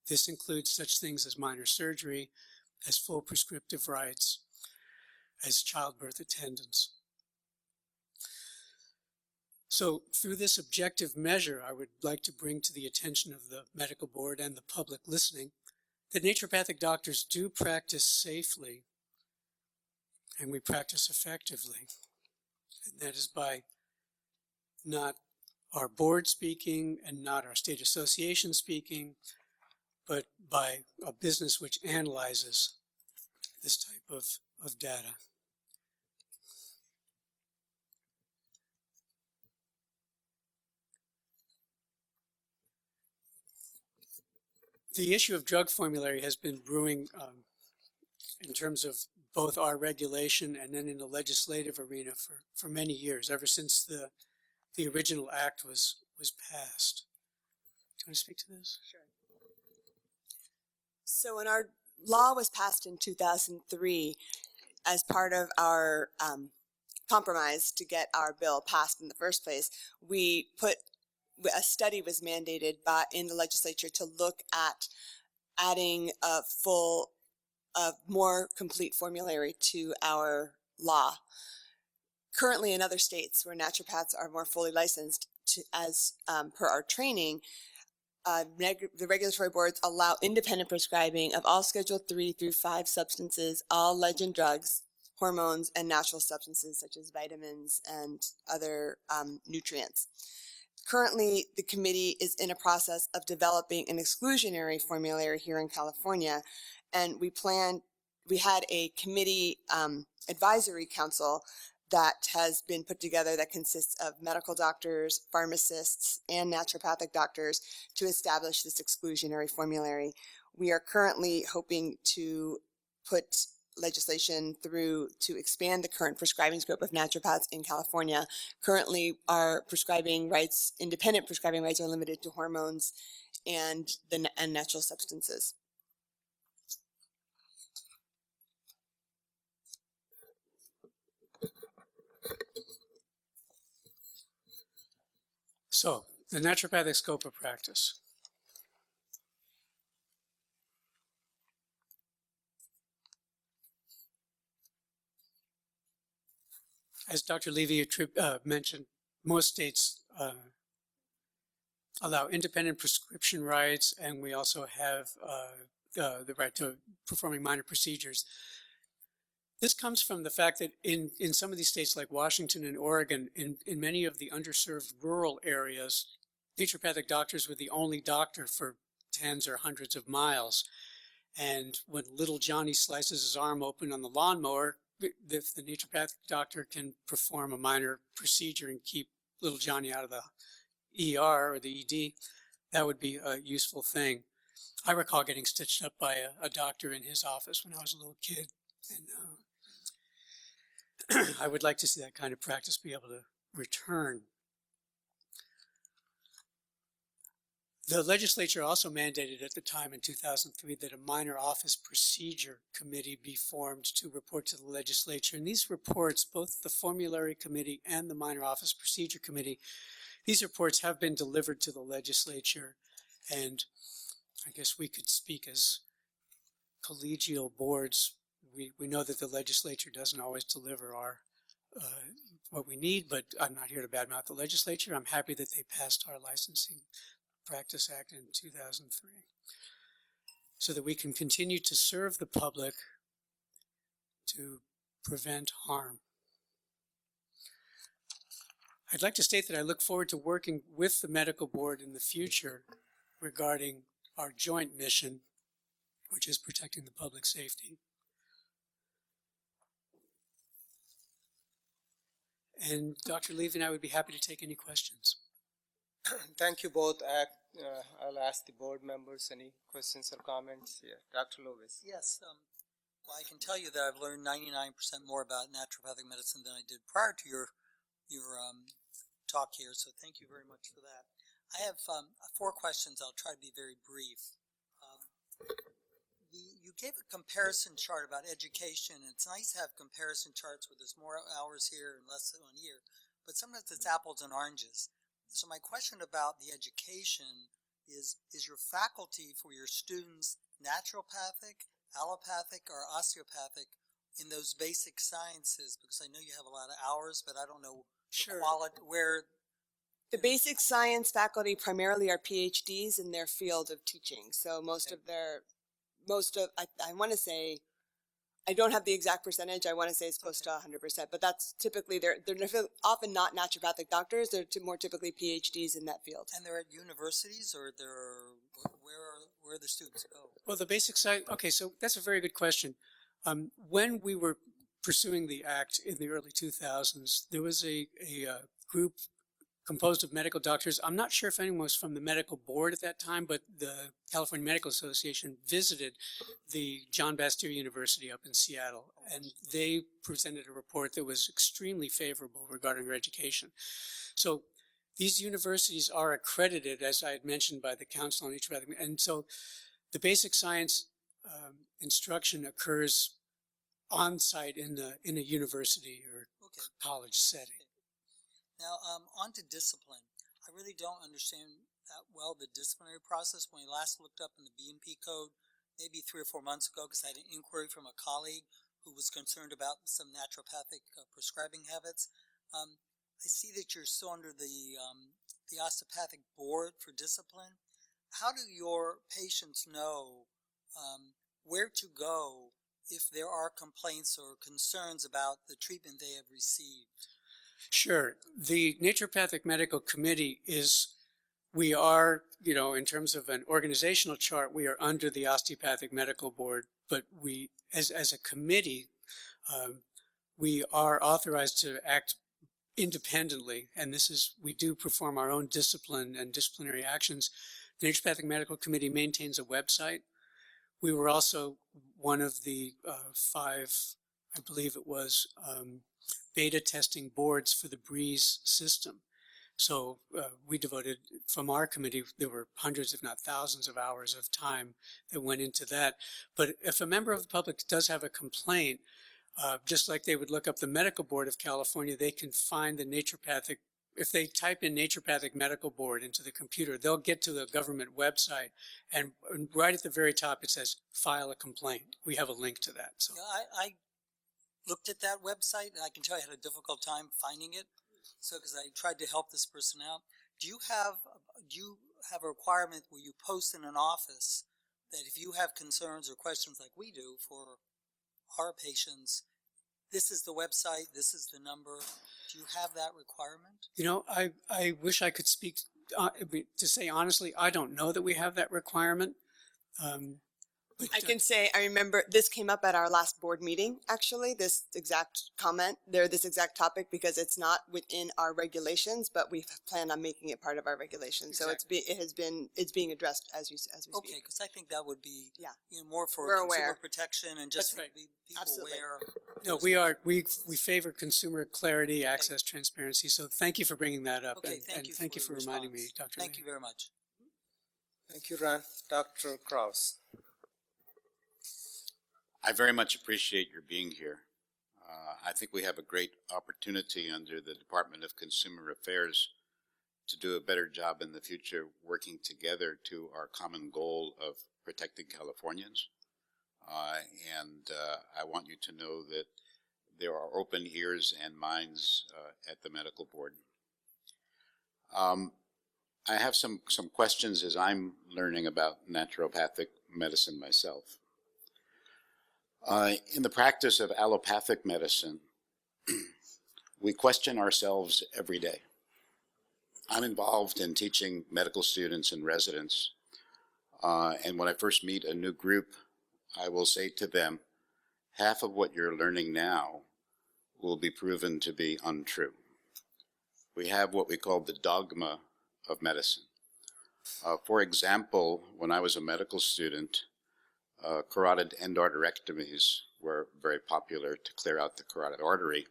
This includes such things as minor surgery, as full prescriptive rights, as childbirth attendance. So through this objective measure, I would like to bring to the attention of the medical board and the public listening that naturopathic doctors do practice safely and we practice effectively. And that is by not our board speaking and not our state association speaking, but by a business which analyzes this type of data. The issue of drug formulary has been brewing in terms of both our regulation and then in the legislative arena for many years, ever since the original act was passed. Do you want to speak to this? Sure. So when our law was passed in 2003, as part of our compromise to get our bill passed in the first place, a study was mandated in the legislature to look at adding a more complete formulary to our law. Currently in other states where naturopaths are more fully licensed, as per our training, the regulatory boards allow independent prescribing of all Schedule 3 through 5 substances, all legend drugs, hormones, and natural substances such as vitamins and other nutrients. Currently, the committee is in a process of developing an exclusionary formulary here in California, and we had a committee advisory council that has been put together that consists of medical doctors, pharmacists, and naturopathic doctors to establish this exclusionary formulary. We are currently hoping to put legislation through to expand the current prescribing scope of naturopaths in California. Currently, our prescribing rights, independent prescribing rights, are limited to hormones and natural substances. So, the naturopathic scope of practice. As Dr. Levy mentioned, most states allow independent prescription rights, and we also have the right to performing minor procedures. This comes from the fact that in some of these states like Washington and Oregon, in many of the underserved rural areas, naturopathic doctors were the only doctor for tens or hundreds of miles. And when little Johnny slices his arm open on the lawnmower, if the naturopathic doctor can perform a minor procedure and keep little Johnny out of the ER or the ED, that would be a useful thing. I recall getting stitched up by a doctor in his office when I was a little kid. And I would like to see that kind of practice be able to return. The legislature also mandated at the time in 2003 that a minor office procedure committee be formed to report to the legislature. And these reports, both the formulary committee and the minor office procedure committee, these reports have been delivered to the legislature. And I guess we could speak as collegial boards. We know that the legislature doesn't always deliver our what we need, but I'm not here to badmouth the legislature. I'm happy that they passed our Licensing Practice Act in 2003 so that we can continue to serve the public to prevent harm. I'd like to state that I look forward to working with the medical board in the future regarding our joint mission, which is protecting the public safety. And Dr. Levy and I would be happy to take any questions. Thank you both. I'll ask the board members any questions or comments. Yeah, Dr. Lewis. Yes. Well, I can tell you that I've learned 99% more about naturopathic medicine than I did prior to your talk here, so thank you very much for that. I have 4 questions. I'll try to be very brief. You gave a comparison chart about education. It's nice to have comparison charts where there's more hours here and less than 1 year, but sometimes it's apples and oranges. So my question about the education is your faculty for your students naturopathic, allopathic, or osteopathic in those basic sciences? Because I know you have a lot of hours, but I don't know the quality, where. The basic science faculty primarily are PhDs in their field of teaching. So I want to say, I don't have the exact percentage. I want to say it's close to 100%, but that's typically, they're often not naturopathic doctors. They're more typically PhDs in that field. And they're at universities, or where the students go? Well, the basic science, okay, so that's a very good question. When we were pursuing the act in the early 2000s, there was a group composed of medical doctors. I'm not sure if anyone was from the medical board at that time, but the California Medical Association visited the John Bastyr University up in Seattle, and they presented a report that was extremely favorable regarding their education. So these universities are accredited, as I had mentioned, by the Council on Naturopathic, and so the basic science instruction occurs on site in a university or college setting. Now, on to discipline. I really don't understand that well the disciplinary process. When we last looked up in the B&P code, maybe 3 or 4 months ago, because I had an inquiry from a colleague who was concerned about some naturopathic prescribing habits. I see that you're still under the osteopathic board for discipline. How do your patients know where to go if there are complaints or concerns about the treatment they have received? Sure. The Naturopathic Medical Committee we are, in terms of an organizational chart, we are under the Osteopathic Medical Board, but we, as a committee, we are authorized to act independently, and we do perform our own discipline and disciplinary actions. The Naturopathic Medical Committee maintains a website. We were also one of the 5, I believe it was, beta testing boards for the BREEZE system. So we devoted, from our committee, there were hundreds, if not thousands of hours of time that went into that. But if a member of the public does have a complaint, just like they would look up the Medical Board of California, they can find the naturopathic, if they type in Naturopathic Medical Board into the computer, they'll get to the government website, and right at the very top it says, file a complaint. We have a link to that. So I looked at that website, and I can tell you I had a difficult time finding it. So, because I tried to help this person out. Do you have a requirement where you post in an office that if you have concerns or questions like we do for our patients, this is the website, this is the number? Do you have that requirement? I wish I could speak. to say honestly, I don't know that we have that requirement. I can say, I remember this came up at our last board meeting, actually, this exact comment, this exact topic, because it's not within our regulations, but we plan on making it part of our regulations. So it's being addressed as we speak. Okay, because I think that would be more for We're consumer aware. protection and just That's right. be people Absolutely. aware. No, we favor consumer clarity, access, transparency. So thank you for bringing that up. Okay, and thank you for reminding me, Dr. Thank you very much. Thank you, Ron. Dr. Kraus. I very much appreciate your being here. I think we have a great opportunity under the Department of Consumer Affairs to do a better job in the future working together to our common goal of protecting Californians. And I want you to know that there are open ears and minds at the medical board. I have some questions as I'm learning about naturopathic medicine myself. In the practice of allopathic medicine, we question ourselves every day. I'm involved in teaching medical students and residents, and when I first meet a new group, I will say to them, half of what you're learning now will be proven to be untrue. We have what we call the dogma of medicine. For example, when I was a medical student, carotid endarterectomies were very popular to clear out the carotid artery.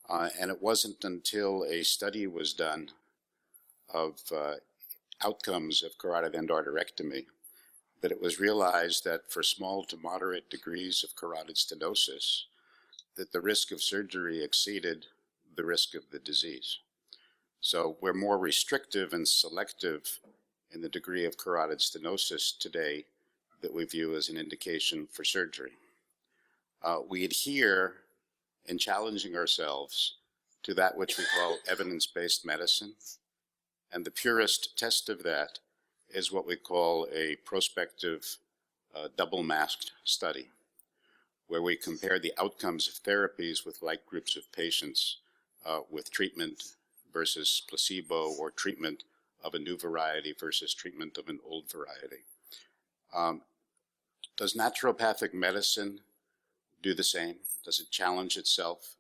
And it wasn't until a study was done of outcomes of carotid endarterectomy that it was realized that for small to moderate degrees of carotid stenosis, that the risk of surgery exceeded the risk of the disease. So we're more restrictive and selective in the degree of carotid stenosis today that we view as an indication for surgery. We adhere in challenging ourselves to that which we call evidence-based medicine, and the purest test of that is what we call a prospective double-masked study, where we compare the outcomes of therapies with like groups of patients with treatment versus placebo, or treatment of a new variety versus treatment of an old variety. Does naturopathic medicine do the same? Does it challenge itself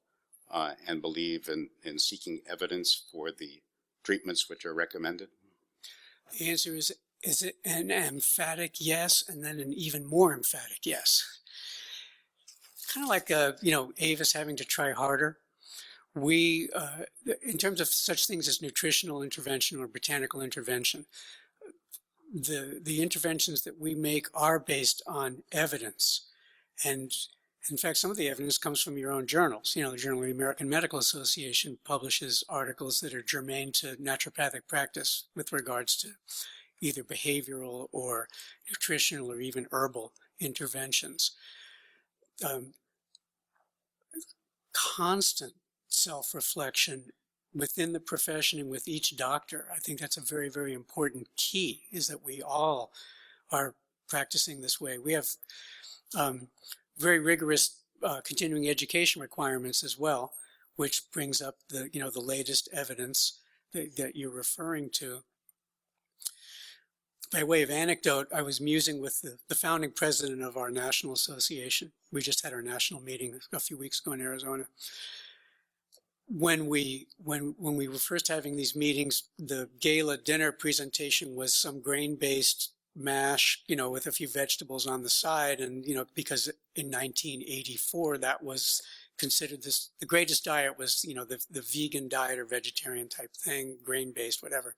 and believe in seeking evidence for the treatments which are recommended? The answer is it an emphatic yes, and then an even more emphatic yes. Kind of like, Avis having to try harder. We, in terms of such things as nutritional intervention or botanical intervention, the interventions that we make are based on evidence. And in fact, some of the evidence comes from your own journals. The Journal of the American Medical Association publishes articles that are germane to naturopathic practice with regards to either behavioral or nutritional or even herbal interventions. Constant self-reflection within the profession and with each doctor. I think that's a very, very important key, is that we all are practicing this way. We have very rigorous continuing education requirements as well, which brings up the latest evidence that you're referring to. By way of anecdote, I was musing with the founding president of our national association. We just had our national meeting a few weeks ago in Arizona. When we were first having these meetings, the gala dinner presentation was some grain-based mash, with a few vegetables on the side, and because in 1984 that was considered the greatest diet was the vegan diet or vegetarian type thing, grain-based, whatever.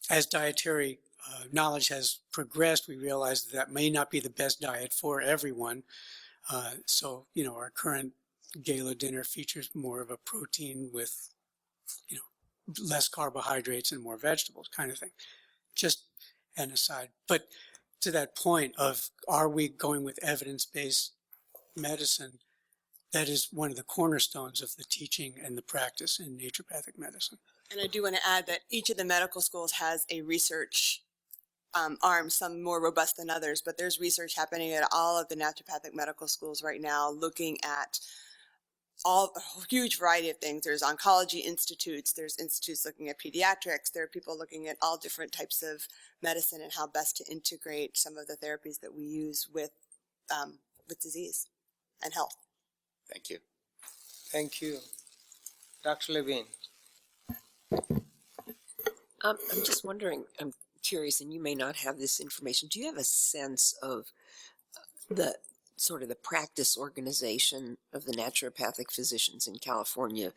As dietary knowledge has progressed, we realized that may not be the best diet for everyone. So our current gala dinner features more of a protein with, less carbohydrates and more vegetables kind of thing. Just an aside. But to that point of, are we going with evidence-based medicine? That is one of the cornerstones of the teaching and the practice in naturopathic medicine. And I do want to add that each of the medical schools has a research arm, some more robust than others, but there's research happening at all of the naturopathic medical schools right now looking at a huge variety of things. There's oncology institutes, there's institutes looking at pediatrics, there are people looking at all different types of medicine and how best to integrate some of the therapies that we use with disease and health. Thank you. Thank you. Dr. Levine. I'm just wondering, I'm curious, and you may not have this information. Do you have a sense of the sort of the practice organization of the naturopathic physicians in California?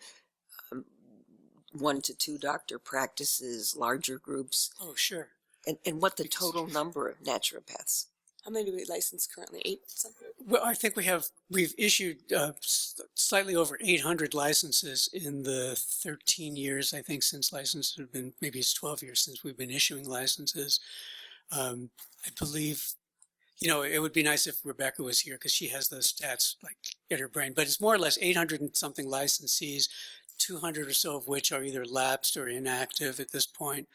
1 to 2 doctor practices, larger groups? Oh, sure. And what the total number of naturopaths? How many do we license currently? 8 something? Well, I think we've issued slightly over 800 licenses in the 13 years, I think, since licenses have been, maybe it's 12 years since we've been issuing licenses. I believe, it would be nice if Rebecca was here because she has those stats like in her brain, but it's more or less 800 and something licensees, 200 or so of which are either lapsed or inactive at this point.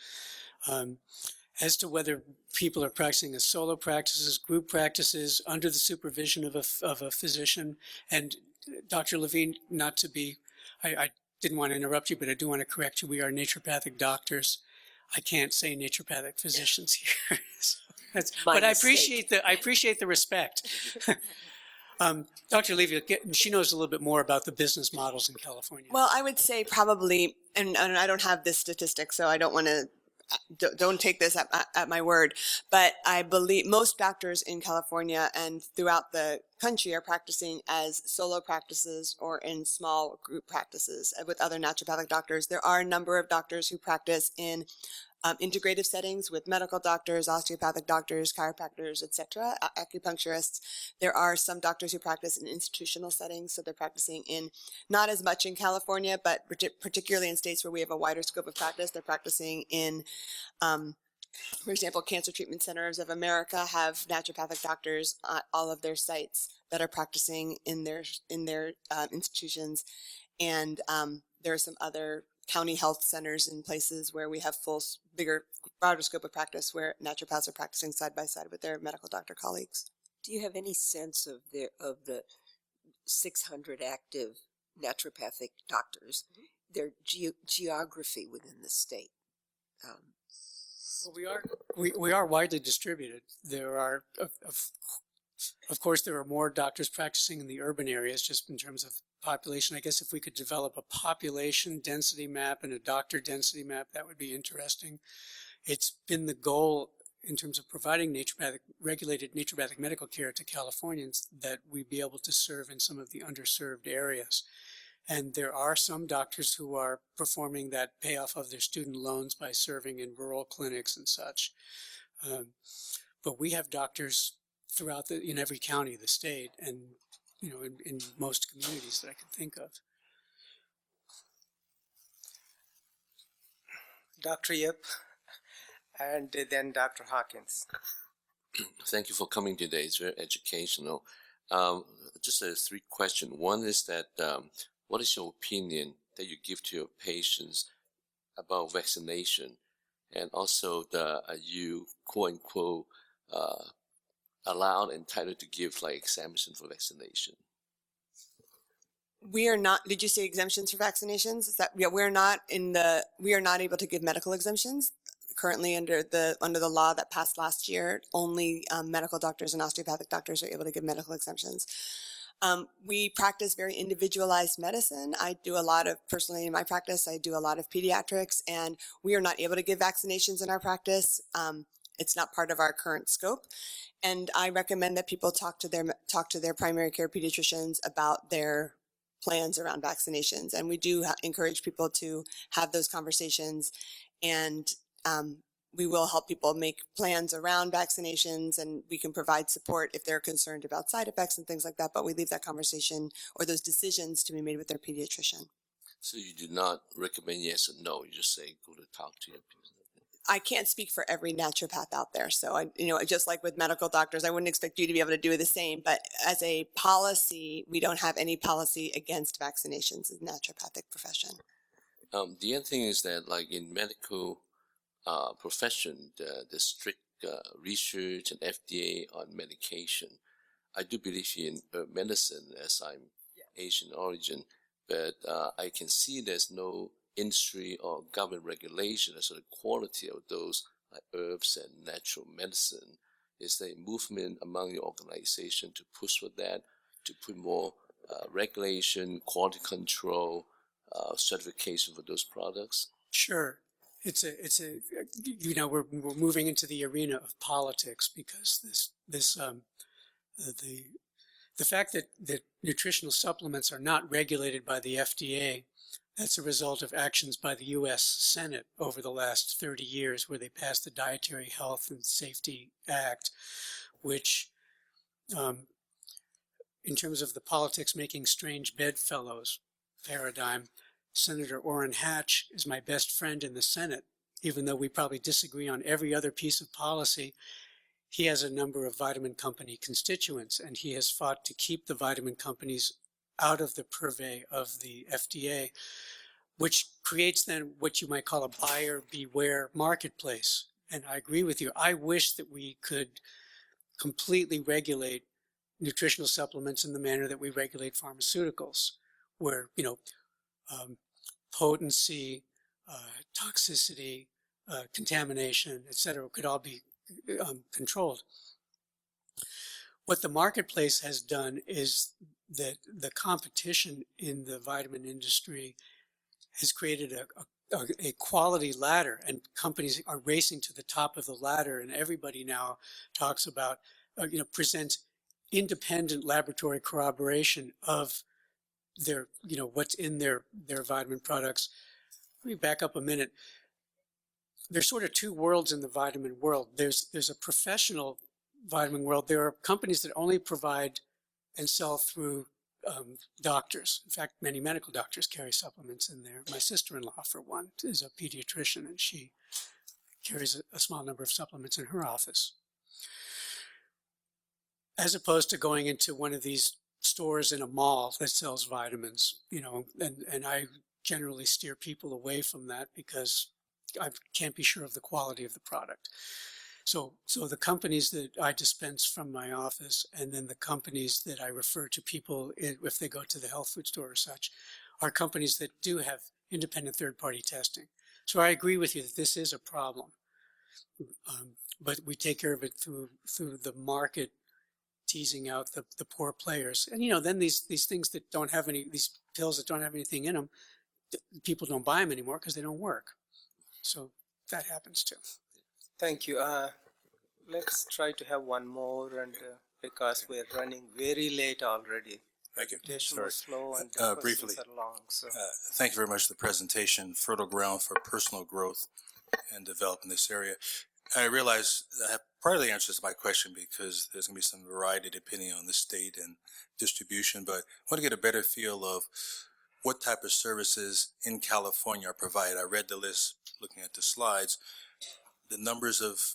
As to whether people are practicing as solo practices, group practices, under the supervision of a physician. And Dr. Levine, not to be, I didn't want to interrupt you, but I do want to correct you. We are naturopathic doctors. I can't say naturopathic physicians here. But I appreciate the respect. Dr. Levy, she knows a little bit more about the business models in California. Well, I would say probably, and I don't have this statistic, so I don't want to, don't take this at my word, but I believe most doctors in California and throughout the country are practicing as solo practices or in small group practices with other naturopathic doctors. There are a number of doctors who practice in integrative settings with medical doctors, osteopathic doctors, chiropractors, etc., acupuncturists. There are some doctors who practice in institutional settings, so they're practicing in, not as much in California, but particularly in states where we have a wider scope of practice, they're practicing in, for example, Cancer Treatment Centers of America have naturopathic doctors at all of their sites that are practicing in their institutions, and there are some other county health centers in places where we have bigger, broader scope of practice where naturopaths are practicing side by side with their medical doctor colleagues. Do you have any sense of the 600 active naturopathic doctors, their geography within the state? Well, we are widely distributed. There are, of course, there are more doctors practicing in the urban areas just in terms of population. I guess if we could develop a population density map and a doctor density map, that would be interesting. It's been the goal in terms of providing regulated naturopathic medical care to Californians that we be able to serve in some of the underserved areas. And there are some doctors who are performing that payoff of their student loans by serving in rural clinics and such. But we have doctors throughout in every county of the state and in most communities that I can think of. Dr. Yip, and then Dr. Hawkins. Thank you for coming today. It's very educational. Just 3 questions. One is that what is your opinion that you give to your patients about vaccination? And also, are you, quote unquote, allowed, entitled to give exemption for vaccination? We are not. Did you say exemptions for vaccinations? Is that we are not able to give medical exemptions currently under the law that passed last year. Only medical doctors and osteopathic doctors are able to give medical exemptions. We practice very individualized medicine. I do a lot of, personally in my practice, I do a lot of pediatrics, and we are not able to give vaccinations in our practice. It's not part of our current scope. And I recommend that people talk to their primary care pediatricians about their plans around vaccinations. And we do encourage people to have those conversations, and we will help people make plans around vaccinations, and we can provide support if they're concerned about side effects and things like that. But we leave that conversation or those decisions to be made with their pediatrician. So you do not recommend yes or no. You just say go to talk to your pediatrician. I can't speak for every naturopath out there. So just like with medical doctors, I wouldn't expect you to be able to do the same. But as a policy, we don't have any policy against vaccinations in the naturopathic profession. The other thing is that, in medical profession, the strict research and FDA on medication. I do believe in medicine, as I'm Asian origin. but I can see there's no industry or government regulation as to the quality of those herbs and natural medicine. Is there a movement among your organization to push for that, to put more regulation, quality control, certification for those products? Sure. We're moving into the arena of politics because the fact that nutritional supplements are not regulated by the FDA, that's a result of actions by the U.S. Senate over the last 30 years, where they passed the Dietary Health and Safety Act, which, in terms of the politics making strange bedfellows paradigm, Senator Orrin Hatch is my best friend in the Senate. Even though we probably disagree on every other piece of policy, he has a number of vitamin company constituents, and he has fought to keep the vitamin companies out of the purvey of the FDA, which creates then what you might call a buyer beware marketplace. And I agree with you. I wish that we could completely regulate nutritional supplements in the manner that we regulate pharmaceuticals, where, potency, toxicity, contamination, etc., could all be controlled. What the marketplace has done is that the competition in the vitamin industry has created a quality ladder, and companies are racing to the top of the ladder, and everybody now talks about, presents independent laboratory corroboration of their, what's in their vitamin products. Let me back up a minute. There's sort of two worlds in the vitamin world. There's a professional vitamin world. There are companies that only provide and sell through doctors. In fact, many medical doctors carry supplements in there. My sister-in-law, for one, is a pediatrician, and she carries a small number of supplements in her office. As opposed to going into one of these stores in a mall that sells vitamins, and I generally steer people away from that because I can't be sure of the quality of the product. So the companies that I dispense from my office, and then the companies that I refer to people if they go to the health food store or such, are companies that do have independent third-party testing. So I agree with you that this is a problem, but we take care of it through the market teasing out the poor players. And then these things that don't have these pills that don't have anything in them, people don't buy them anymore because they don't work. So that happens too. Thank you. Let's try to have one more, and because we're running very late already. Thank you. Presentation was slow and the briefly, questions are long. So. Thank you very much for the presentation. Fertile ground for personal growth and development in this area. I realize I have part of the answer to my question because there's going to be some variety depending on the state and distribution, but I want to get a better feel of what type of services in California are provided. I read the list looking at the slides. The numbers of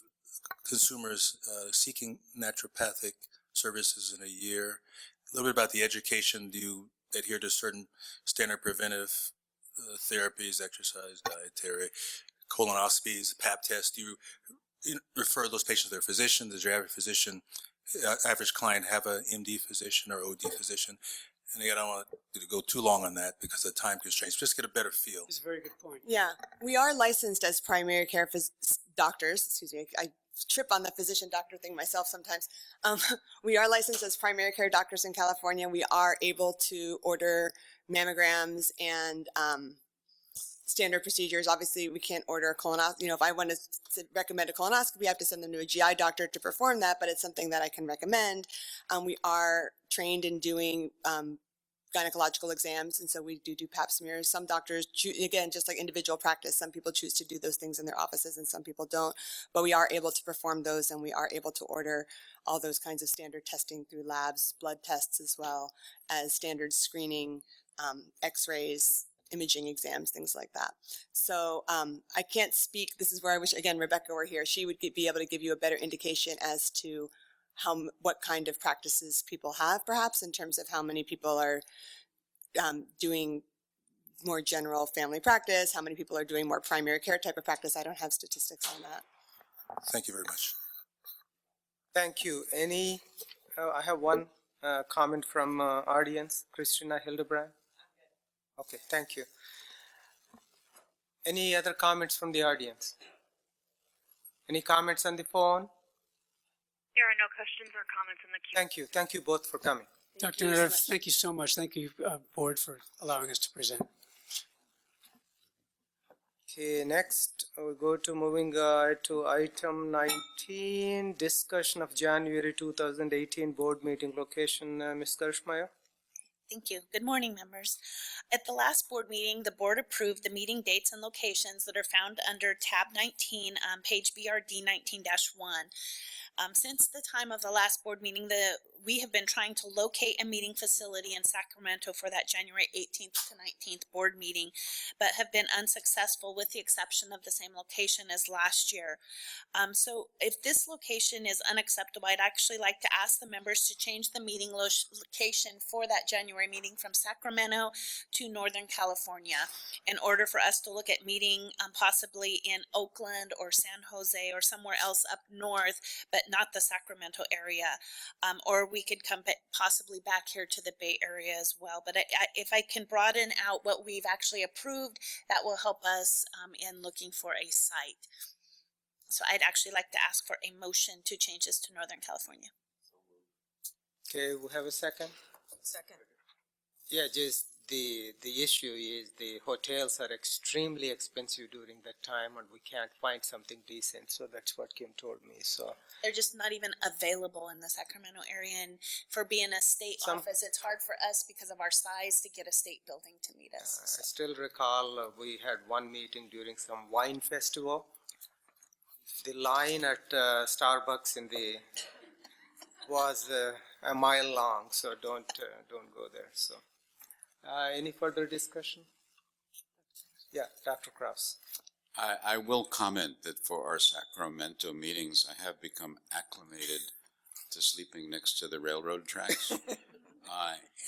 consumers seeking naturopathic services in a year, a little bit about the education. Do you adhere to certain standard preventive therapies, exercise, dietary, colonoscopies, pap tests? Do you refer those patients to their physician? Does your average physician, average client have an MD physician or OD physician? And again, I don't want to go too long on that because of time constraints. Just get a better feel. It's a very good point. Yeah, we are licensed as primary care doctors. Excuse me, I trip on the physician doctor thing myself sometimes. We are licensed as primary care doctors in California. We are able to order mammograms and standard procedures. Obviously, we can't order a colonoscopy. If I want to recommend a colonoscopy, I have to send them to a GI doctor to perform that, but it's something that I can recommend. We are trained in doing gynecological exams, and so we do pap smears. Some doctors, again, just like individual practice, some people choose to do those things in their offices and some people don't, but we are able to perform those, and we are able to order all those kinds of standard testing through labs, blood tests as well as standard screening, x-rays, imaging exams, things like that. So I can't speak, this is where I wish, again, Rebecca were here. She would be able to give you a better indication as to what kind of practices people have, perhaps, in terms of how many people are doing more general family practice, how many people are doing more primary care type of practice. I don't have statistics on that. Thank you very much. Thank you. I have one comment from audience, Christina Hildebrand. Okay, thank you. Any other comments from the audience? Any comments on the phone? There are no questions or comments in the queue. Thank you. Thank you both for coming. Dr. Nadev, thank you so much. Thank you, board, for allowing us to present. Okay, next we'll go to moving to item 19, discussion of January 2018 board meeting location. Ms. Gershmeyer? Thank you. Good morning, members. At the last board meeting, the board approved the meeting dates and locations that are found under tab 19 on page BRD 19-1. Since the time of the last board meeting, we have been trying to locate a meeting facility in Sacramento for that January 18th to 19th board meeting, but have been unsuccessful with the exception of the same location as last year. So if this location is unacceptable, I'd actually like to ask the members to change the meeting location for that January meeting from Sacramento to Northern California in order for us to look at meeting possibly in Oakland or San Jose or somewhere else up north, but not the Sacramento area. Or we could come possibly back here to the Bay Area as well. But if I can broaden out what we've actually approved, that will help us in looking for a site. So I'd actually like to ask for a motion to change this to Northern California. Okay, we have a second? Second. Yeah, just the issue is the hotels are extremely expensive during that time and we can't find something decent. So that's what Kim told me. So They're just not even available in the Sacramento area. And for being a state office, it's hard for us because of our size to get a state building to meet us. I still recall we had one meeting during some wine festival. The line at Starbucks was a mile long, so don't go there. So, any further discussion? Yeah, Dr. Krause. I will comment that for our Sacramento meetings, I have become acclimated to sleeping next to the railroad tracks.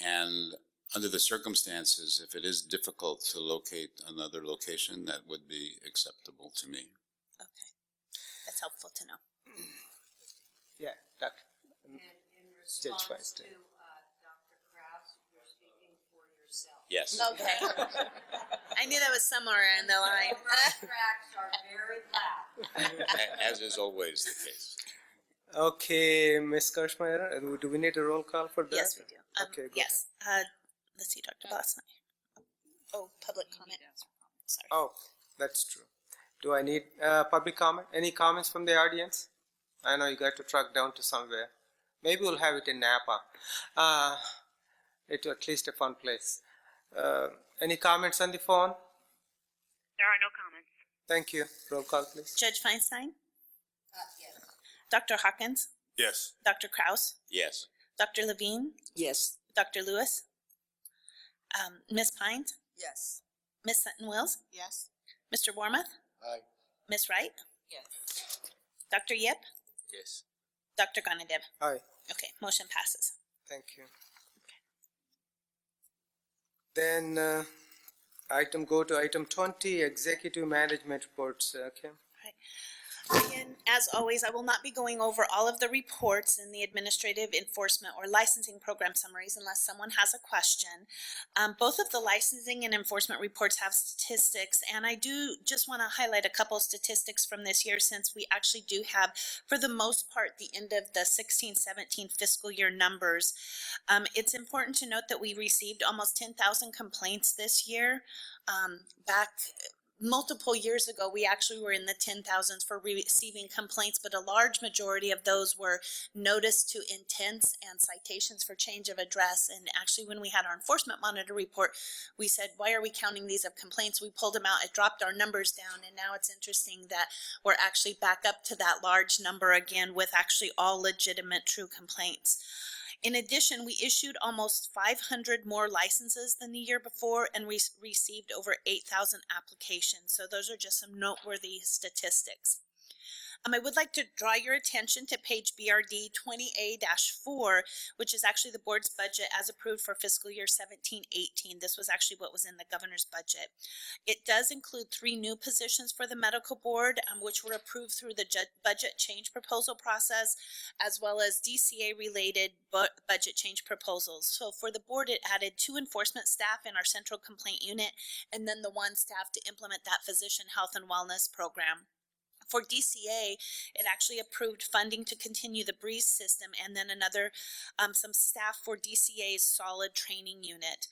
And under the circumstances, if it is difficult to locate another location, that would be acceptable to me. Okay, that's helpful to know. Yeah, Dr. And in response Judge to Dr. Krause, you're speaking for yourself. Yes. Okay. I knew that was somewhere in the line. Railroad tracks are very loud. As is always the case. Okay, Ms. Kirschmeyer, do we need a roll call for that? Yes, we do. Okay, go yes. Let's see, Dr. Bosniak. Oh, public comment. Sorry. Oh, that's true. Do I need public comment? Any comments from the audience? I know you got to truck down to somewhere. Maybe we'll have it in Napa. It's at least a fun place. Any comments on the phone? There are no comments. Thank you. Roll call, please. Judge Feinstein? Yes. Dr. Hawkins? Yes. Dr. Krause? Yes. Dr. Levine? Yes. Dr. Lewis? Ms. Pines? Yes. Ms. Sutton-Wills? Yes. Mr. Warmoth? Aye. Ms. Wright? Yes. Dr. Yip? Yes. Dr. Gonadib? Aye. Okay, motion passes. Thank you. Then go to item 20, executive management reports. Kim. Again, as always, I will not be going over all of the reports in the administrative enforcement or licensing program summaries unless someone has a question. Both of the licensing and enforcement reports have statistics, and I do just want to highlight a couple of statistics from this year since we actually do have, for the most part, the end of the 16-17 fiscal year numbers. It's important to note that we received almost 10,000 complaints this year. Back multiple years ago, we actually were in the 10,000s for receiving complaints, but a large majority of those were notice to intents and citations for change of address. And actually, when we had our enforcement monitor report, we said, why are we counting these of complaints? We pulled them out, it dropped our numbers down, and now it's interesting that we're actually back up to that large number again with actually all legitimate, true complaints. In addition, we issued almost 500 more licenses than the year before and received over 8,000 applications. So those are just some noteworthy statistics. I would like to draw your attention to page BRD 20A-4, which is actually the board's budget as approved for fiscal year 17-18. This was actually what was in the governor's budget. It does include 3 new positions for the medical board, which were approved through the budget change proposal process, as well as DCA-related budget change proposals. So for the board, it added 2 enforcement staff in our central complaint unit, and then the 1 staff to implement that physician health and wellness program. For DCA, it actually approved funding to continue the BREEZE system and then some staff for DCA's solid training unit.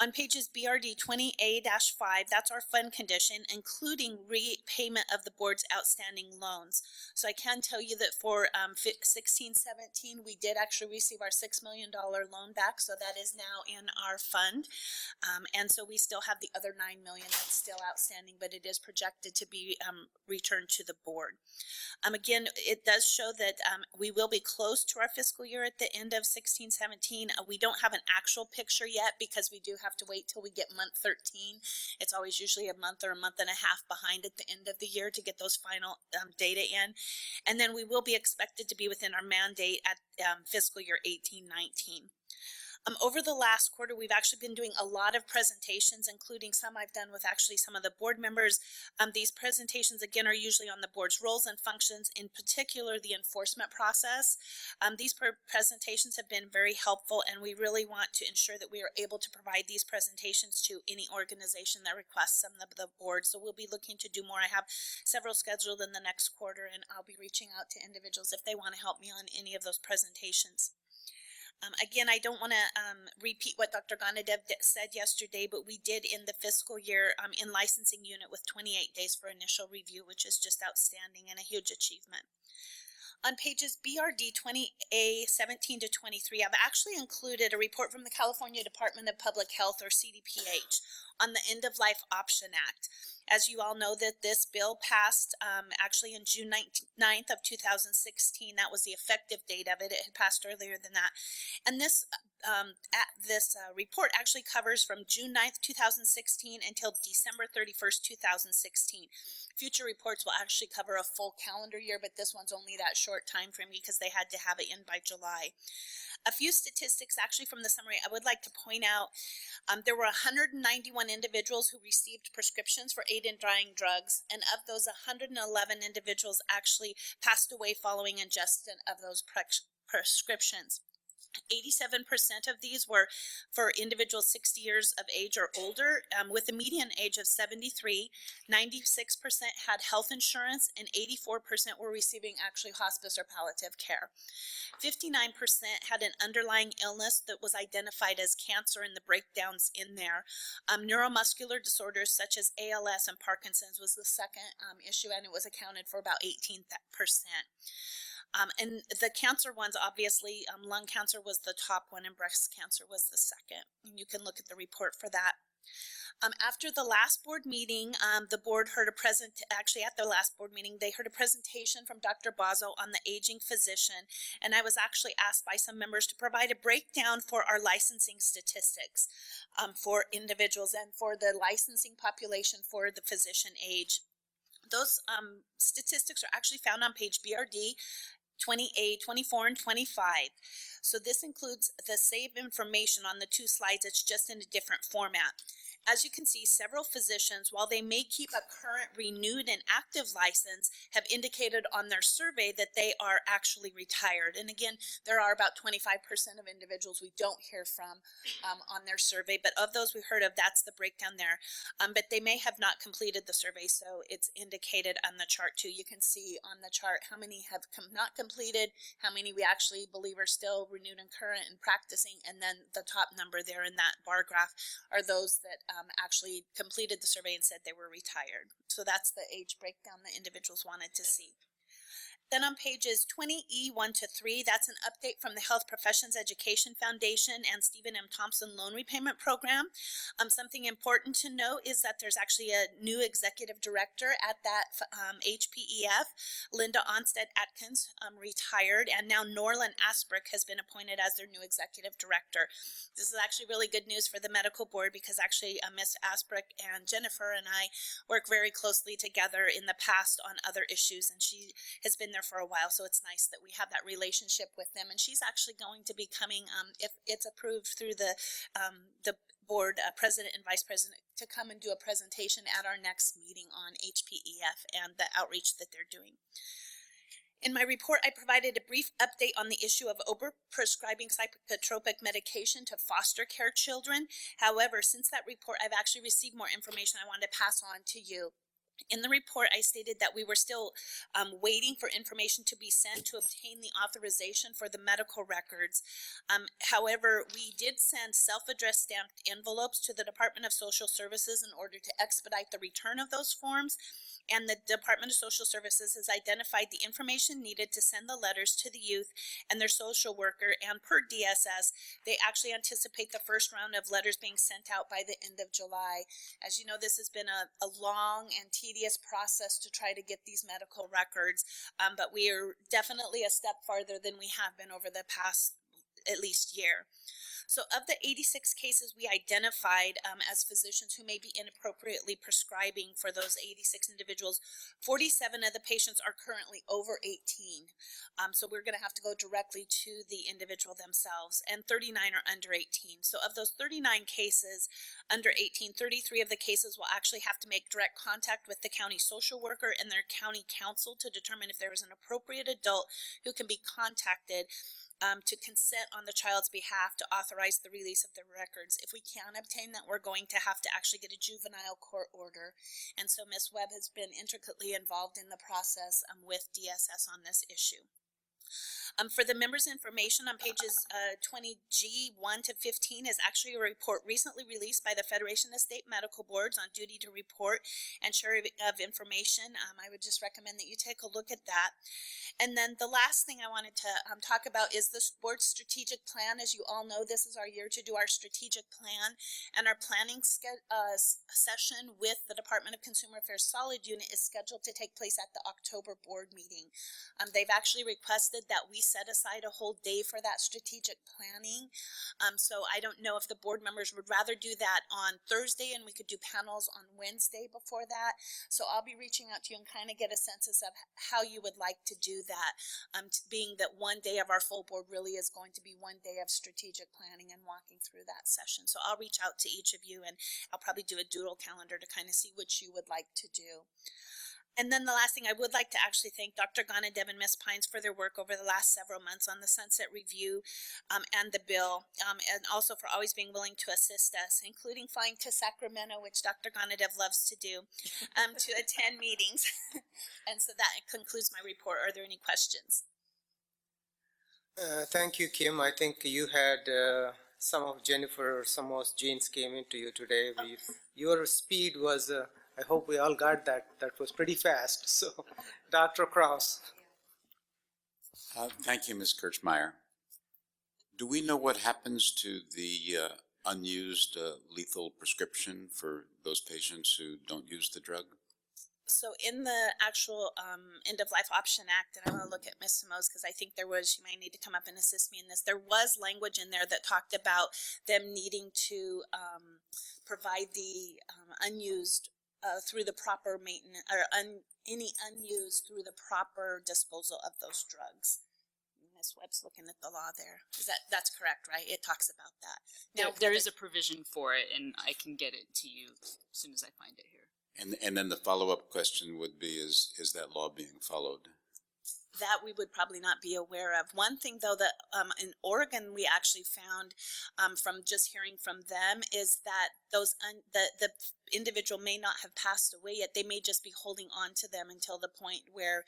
On pages BRD 20A-5, that's our fund condition, including repayment of the board's outstanding loans. So I can tell you that for 16-17, we did actually receive our $6 million loan back, so that is now in our fund. And so we still have the other $9 million that's still outstanding, but it is projected to be returned to the board. Again, it does show that we will be close to our fiscal year at the end of 16-17. We don't have an actual picture yet because we do have to wait till we get month 13. It's always usually a month or a month and a half behind at the end of the year to get those final data in. And then we will be expected to be within our mandate at fiscal year 18-19. Over the last quarter, we've actually been doing a lot of presentations, including some I've done with actually some of the board members. These presentations, again, are usually on the board's roles and functions, in particular the enforcement process. These presentations have been very helpful, and we really want to ensure that we are able to provide these presentations to any organization that requests some of the board. So we'll be looking to do more. I have several scheduled in the next quarter, and I'll be reaching out to individuals if they want to help me on any of those presentations. Again, I don't want to repeat what Dr. Ganadev said yesterday, but we did end the fiscal year in licensing unit with 28 days for initial review, which is just outstanding and a huge achievement. On pages BRD 20A 17 to 23, I've actually included a report from the California Department of Public Health, or CDPH, on the End of Life Option Act. As you all know, that this bill passed actually in June 9th of 2016. That was the effective date of it. It had passed earlier than that. And this report actually covers from June 9th, 2016 until December 31st, 2016. Future reports will actually cover a full calendar year, but this one's only that short time frame because they had to have it in by July. A few statistics actually from the summary I would like to point out. There were 191 individuals who received prescriptions for aid in drying drugs, and of those 111 individuals actually passed away following ingestion of those prescriptions. 87% of these were for individuals 60 years of age or older, with a median age of 73. 96% had health insurance, and 84% were receiving actually hospice or palliative care. 59% had an underlying illness that was identified as cancer, and the breakdowns in there. Neuromuscular disorders such as ALS and Parkinson's was the second issue, and it was accounted for about 18%. And the cancer ones, obviously, lung cancer was the top one and breast cancer was the second. And you can look at the report for that. After the last board meeting, the board heard at the last board meeting, they heard a presentation from Dr. Bozzo on the aging physician. And I was actually asked by some members to provide a breakdown for our licensing statistics for individuals and for the licensing population for the physician age. Those statistics are actually found on page BRD 20A, 24, and 25. So this includes the same information on the 2 slides. It's just in a different format. As you can see, several physicians, while they may keep a current, renewed, and active license, have indicated on their survey that they are actually retired. And again, there are about 25% of individuals we don't hear from on their survey, but of those we heard of, that's the breakdown there. But they may have not completed the survey, so it's indicated on the chart too. You can see on the chart how many have not completed, how many we actually believe are still renewed and current and practicing, and then the top number there in that bar graph are those that actually completed the survey and said they were retired. So that's the age breakdown that individuals wanted to see. Then on pages 20E 1 to 3, that's an update from the Health Professions Education Foundation and Stephen M. Thompson Loan Repayment Program. Something important to note is that there's actually a new executive director at that HPEF. Linda Onstead Atkins retired, and now Norland Asbrick has been appointed as their new executive director. This is actually really good news for the medical board because actually Ms. Asbrick and Jennifer and I work very closely together in the past on other issues, and she has been there for a while, so it's nice that we have that relationship with them. And she's actually going to be coming, if it's approved through the board president and vice president, to come and do a presentation at our next meeting on HPEF and the outreach that they're doing. In my report, I provided a brief update on the issue of overprescribing psychotropic medication to foster care children. However, since that report, I've actually received more information I wanted to pass on to you. In the report, I stated that we were still waiting for information to be sent to obtain the authorization for the medical records. However, we did send self-addressed stamped envelopes to the Department of Social Services in order to expedite the return of those forms. And the Department of Social Services has identified the information needed to send the letters to the youth and their social worker. And per DSS, they actually anticipate the first round of letters being sent out by the end of July. As you know, this has been a long and tedious process to try to get these medical records, but we are definitely a step farther than we have been over the past at least year. So of the 86 cases we identified as physicians who may be inappropriately prescribing for those 86 individuals, 47 of the patients are currently over 18. So we're going to have to go directly to the individual themselves, and 39 are under 18. So of those 39 cases under 18, 33 of the cases will actually have to make direct contact with the county social worker and their county council to determine if there is an appropriate adult who can be contacted to consent on the child's behalf to authorize the release of the records. If we can't obtain that, we're going to have to actually get a juvenile court order. And so Ms. Webb has been intricately involved in the process with DSS on this issue. For the members' information on pages 20G 1 to 15 is actually a report recently released by the Federation of State Medical Boards on duty to report and share of information. I would just recommend that you take a look at that. And then the last thing I wanted to talk about is the board's strategic plan. As you all know, this is our year to do our strategic plan, and our planning session with the Department of Consumer Affairs Solid Unit is scheduled to take place at the October board meeting. They've actually requested that we set aside a whole day for that strategic planning. So I don't know if the board members would rather do that on Thursday and we could do panels on Wednesday before that. So I'll be reaching out to you and kind of get a census of how you would like to do that, being that one day of our full board really is going to be one day of strategic planning and walking through that session. So I'll reach out to each of you, and I'll probably do a doodle calendar to kind of see what you would like to do. And then the last thing, I would like to actually thank Dr. Gonadev and Ms. Pines for their work over the last several months on the Sunset Review and the bill, and also for always being willing to assist us, including flying to Sacramento, which Dr. Gonadev loves to do, to attend meetings. And so that concludes my report. Are there any questions? Thank you, Kim. I think you had some of Jennifer, some of Jean's came into you today. Your speed was... I hope we all got that. That was pretty fast. So, Dr. Krause. Thank you, Ms. Kirchmeier. Do we know what happens to the unused lethal prescription for those patients who don't use the drug? So in the actual End of Life Option Act, and I want to look at Ms. Simoes because I think there was, she might need to come up and assist me in this, there was language in there that talked about them needing to provide the unused through the proper maintenance, or any unused through the proper disposal of those drugs. Ms. Webb's looking at the law there. That's correct, right? It talks about that. Now, there is a provision for it, and I can get it to you as soon as I find it here. And then the follow-up question would be, is that law being followed? That we would probably not be aware of. One thing, though, that in Oregon we actually found from just hearing from them is that those the individual may not have passed away yet. They may just be holding on to them until the point where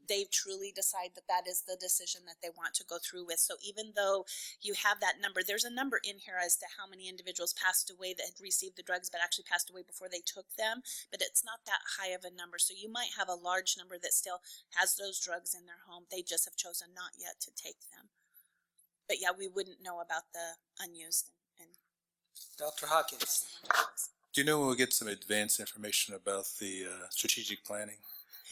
they truly decide that that is the decision that they want to go through with. So even though you have that number, there's a number in here as to how many individuals passed away that had received the drugs but actually passed away before they took them, but it's not that high of a number. So you might have a large number that still has those drugs in their home. They just have chosen not yet to take them. But yeah, we wouldn't know about the unused. And Dr. Hawkins. Do you know when we'll get some advanced information about the strategic planning?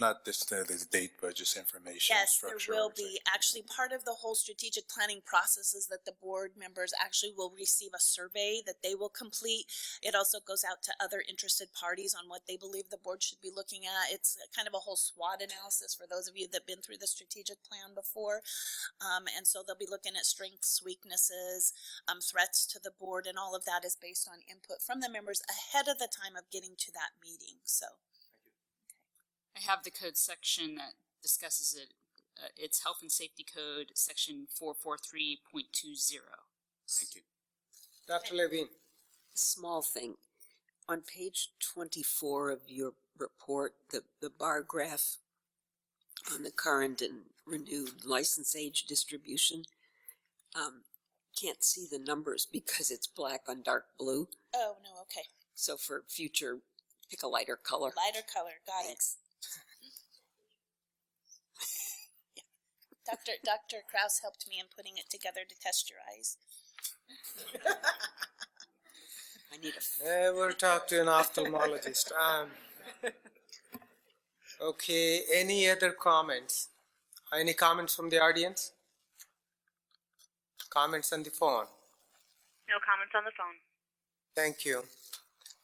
Not this the date, but just information. Yes, there structure, will be. Actually, part of the whole strategic planning process is that the board members actually will receive a survey that they will complete. It also goes out to other interested parties on what they believe the board should be looking at. It's kind of a whole SWOT analysis for those of you that have been through the strategic plan before. And so they'll be looking at strengths, weaknesses, threats to the board, and all of that is based on input from the members ahead of the time of getting to that meeting. So. I have the code section that discusses it. It's Health and Safety Code, section 443.20. Thank you. Dr. Levine. Small thing. On page 24 of your report, the bar graph on the current and renewed license age distribution, can't see the numbers because it's black on dark blue. Oh, no, okay. So for future, pick a lighter color. Lighter color, got it. Dr. Krause helped me in putting it together to test your eyes. I need a. We'll talk to an ophthalmologist. Okay, any other comments? Any comments from the audience? Comments on the phone? No comments on the phone. Thank you.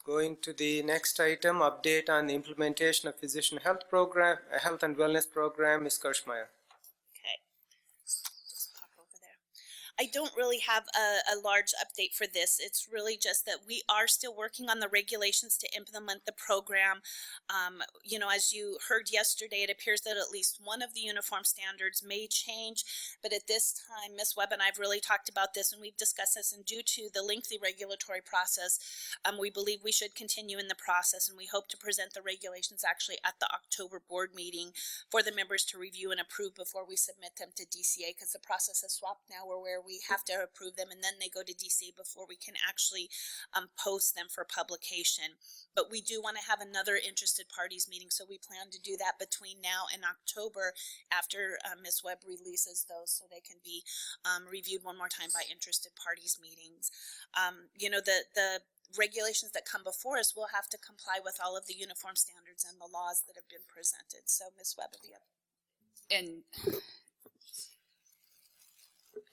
Going to the next item, update on the implementation of physician health program, health and wellness program, Ms. Kirschmeyer. Just pop over there. I don't really have a large update for this. It's really just that we are still working on the regulations to implement the program. As you heard yesterday, it appears that at least one of the uniform standards may change, but at this time, Ms. Webb and I have really talked about this and we've discussed this, and due to the lengthy regulatory process, we believe we should continue in the process, and we hope to present the regulations actually at the October board meeting for the members to review and approve before we submit them to DCA, because the process has swapped now where we have to approve them and then they go to DCA before we can actually post them for publication. But we do want to have another interested parties meeting, so we plan to do that between now and October after Ms. Webb releases those, so they can be reviewed one more time by interested parties meetings. The regulations that come before us will have to comply with all of the uniform standards and the laws that have been presented. So Ms. Webb will be up. And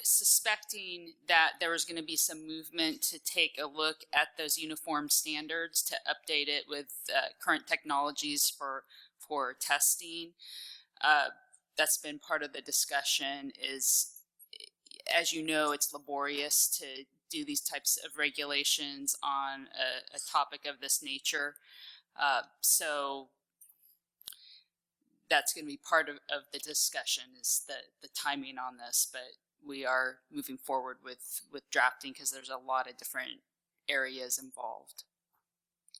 suspecting that there was going to be some movement to take a look at those uniform standards to update it with current technologies for testing. That's been part of the discussion. Is, as you know, it's laborious to do these types of regulations on a topic of this nature. So that's going to be part of the discussion, is the timing on this, but we are moving forward with drafting because there's a lot of different areas involved.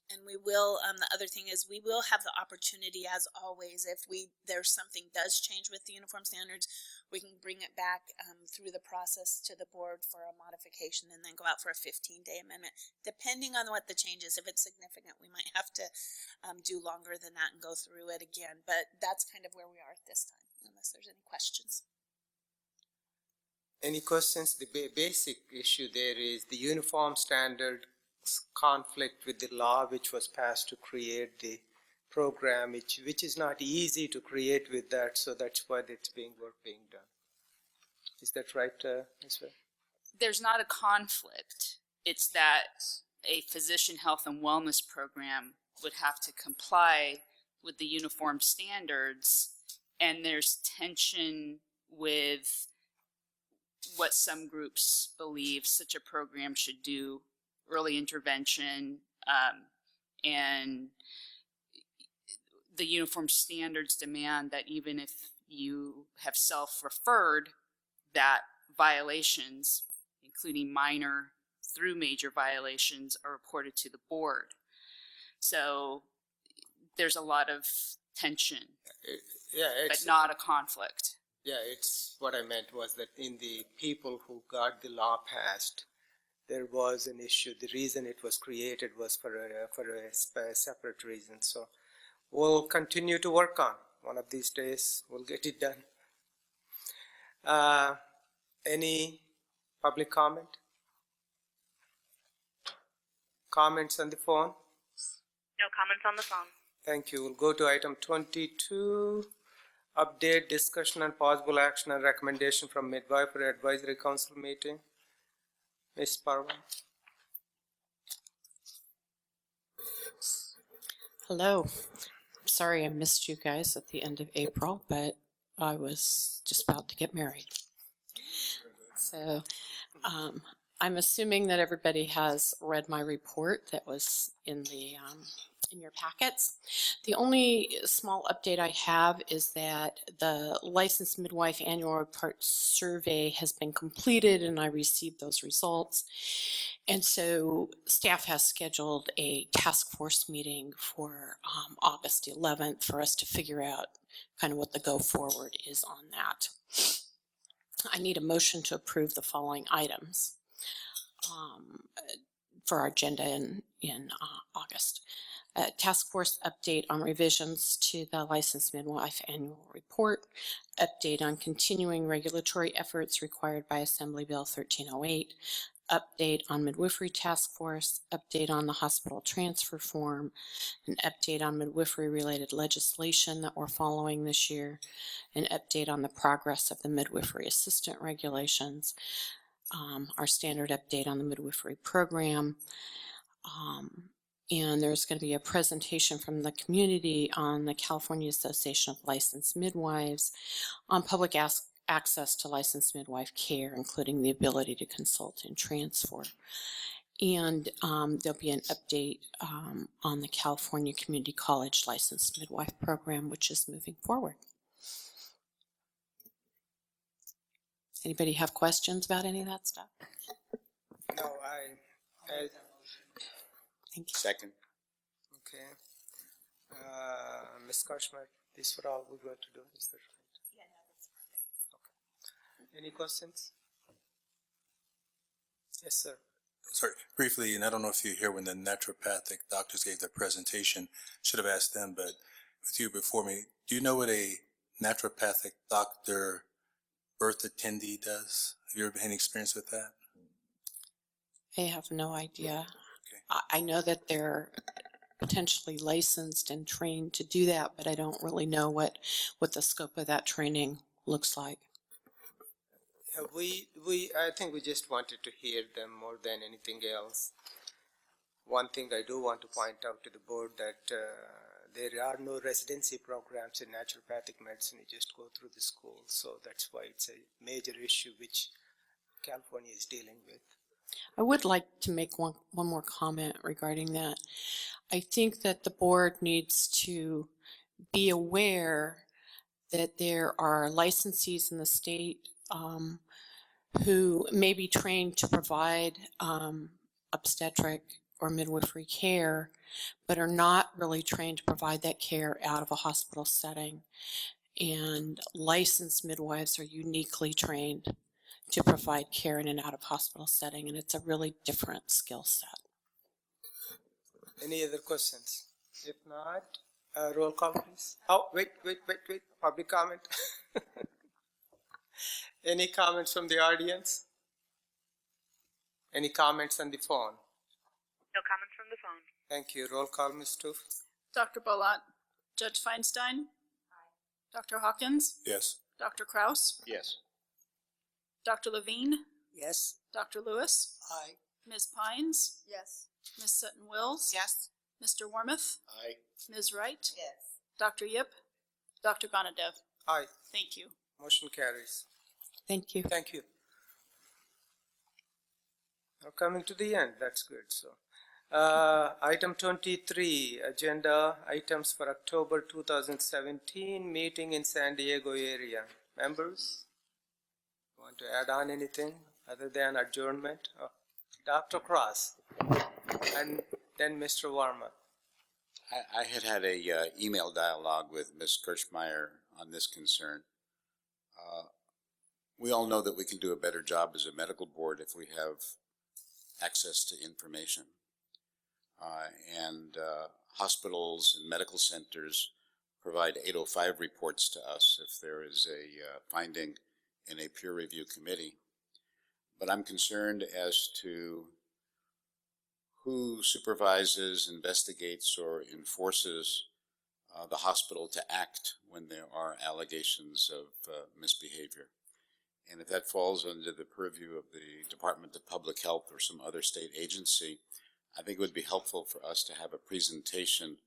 And we will, the other thing is we will have the opportunity, as always, if there's something does change with the uniform standards, we can bring it back through the process to the board for a modification and then go out for a 15-day amendment. Depending on what the change is, if it's significant, we might have to do longer than that and go through it again. But that's kind of where we are at this time, unless there's any questions. Any questions? The basic issue there is the uniform standard conflict with the law which was passed to create the program, which is not easy to create with that, so that's why it's work being done. Is that right, Ms. Webb? There's not a conflict. It's that a physician health and wellness program would have to comply with the uniform standards, and there's tension with what some groups believe such a program should do, early intervention, and the uniform standards demand that even if you have self-referred, that violations, including minor through major violations, are reported to the board. So there's a lot of tension, Yeah, but it's, not a conflict. yeah, it's what I meant was that in the people who got the law passed, there was an issue. The reason it was created was for a separate reason. So we'll continue to work on. One of these days, we'll get it done. Any public comment? Comments on the phone? No comments on the phone. Thank you. We'll go to item 22, update, discussion, and possible action and recommendation from Midwifery Advisory Council meeting. Ms. Parwan. Hello. Sorry I missed you guys at the end of April, but I was just about to get married. So I'm assuming that everybody has read my report that was in your packets. The only small update I have is that the licensed midwife annual report survey has been completed and I received those results. And so staff has scheduled a task force meeting for August 11th for us to figure out kind of what the go forward is on that. I need a motion to approve the following items for our agenda in August. A task force update on revisions to the licensed midwife annual report, update on continuing regulatory efforts required by Assembly Bill 1308, update on midwifery task force, update on the hospital transfer form, an update on midwifery related legislation that we're following this year, an update on the progress of the midwifery assistant regulations, our standard update on the midwifery program, and there's going to be a presentation from the community on the California Association of Licensed Midwives on public access to licensed midwife care, including the ability to consult and transfer. And there'll be an update on the California Community College Licensed Midwife Program, which is moving forward. Anybody have questions about any of that stuff? No, I Thank you. Second. okay. Ms. Kashmir, these were all we're going to do. Is that right? Yeah, no, that's perfect. Okay. Any questions? Yes, sir. Sorry, briefly, and I don't know if you hear when the naturopathic doctors gave their presentation, should have asked them, but with you before me, do you know what a naturopathic doctor birth attendee does? Have you ever had any experience with that? I have no idea. I know that they're potentially licensed and trained to do that, but I don't really know what the scope of that training looks like. I think we just wanted to hear them more than anything else. One thing I do want to point out to the board that there are no residency programs in naturopathic medicine. You just go through the school, so that's why it's a major issue which California is dealing with. I would like to make one more comment regarding that. I think that the board needs to be aware that there are licensees in the state who may be trained to provide obstetric or midwifery care, but are not really trained to provide that care out of a hospital setting. And licensed midwives are uniquely trained to provide care in an out-of-hospital setting, and it's a really different skill set. Any other questions? If not, roll call, please. Oh, wait. Public comment. Any comments from the audience? Any comments on the phone? No comments from the phone. Thank you. Roll call, Ms. Stoof. Dr. Bolat, Judge Feinstein, Dr. Hawkins, Yes. Dr. Kraus, Yes. Dr. Levine, Yes. Dr. Lewis, Aye. Ms. Pines, Yes. Ms. Sutton Wills, Yes. Mr. Wormuth, Aye. Ms. Wright, Yes. Dr. Yip, Dr. Ganadev. Aye. Thank you. Motion carries. Thank you. Thank you. We're coming to the end. That's good. So, item 23, agenda items for October 2017 meeting in San Diego area. Members, want to add on anything other than adjournment? Oh, Dr. Cross, and then Mr. Warma. I had a email dialogue with Ms. Kirschmeyer on this concern. We all know that we can do a better job as a medical board if we have access to information. And hospitals and medical centers provide 805 reports to us if there is a finding in a peer review committee. But I'm concerned as to who supervises, investigates, or enforces the hospital to act when there are allegations of misbehavior. And if that falls under the purview of the Department of Public Health or some other state agency, I think it would be helpful for us to have a presentation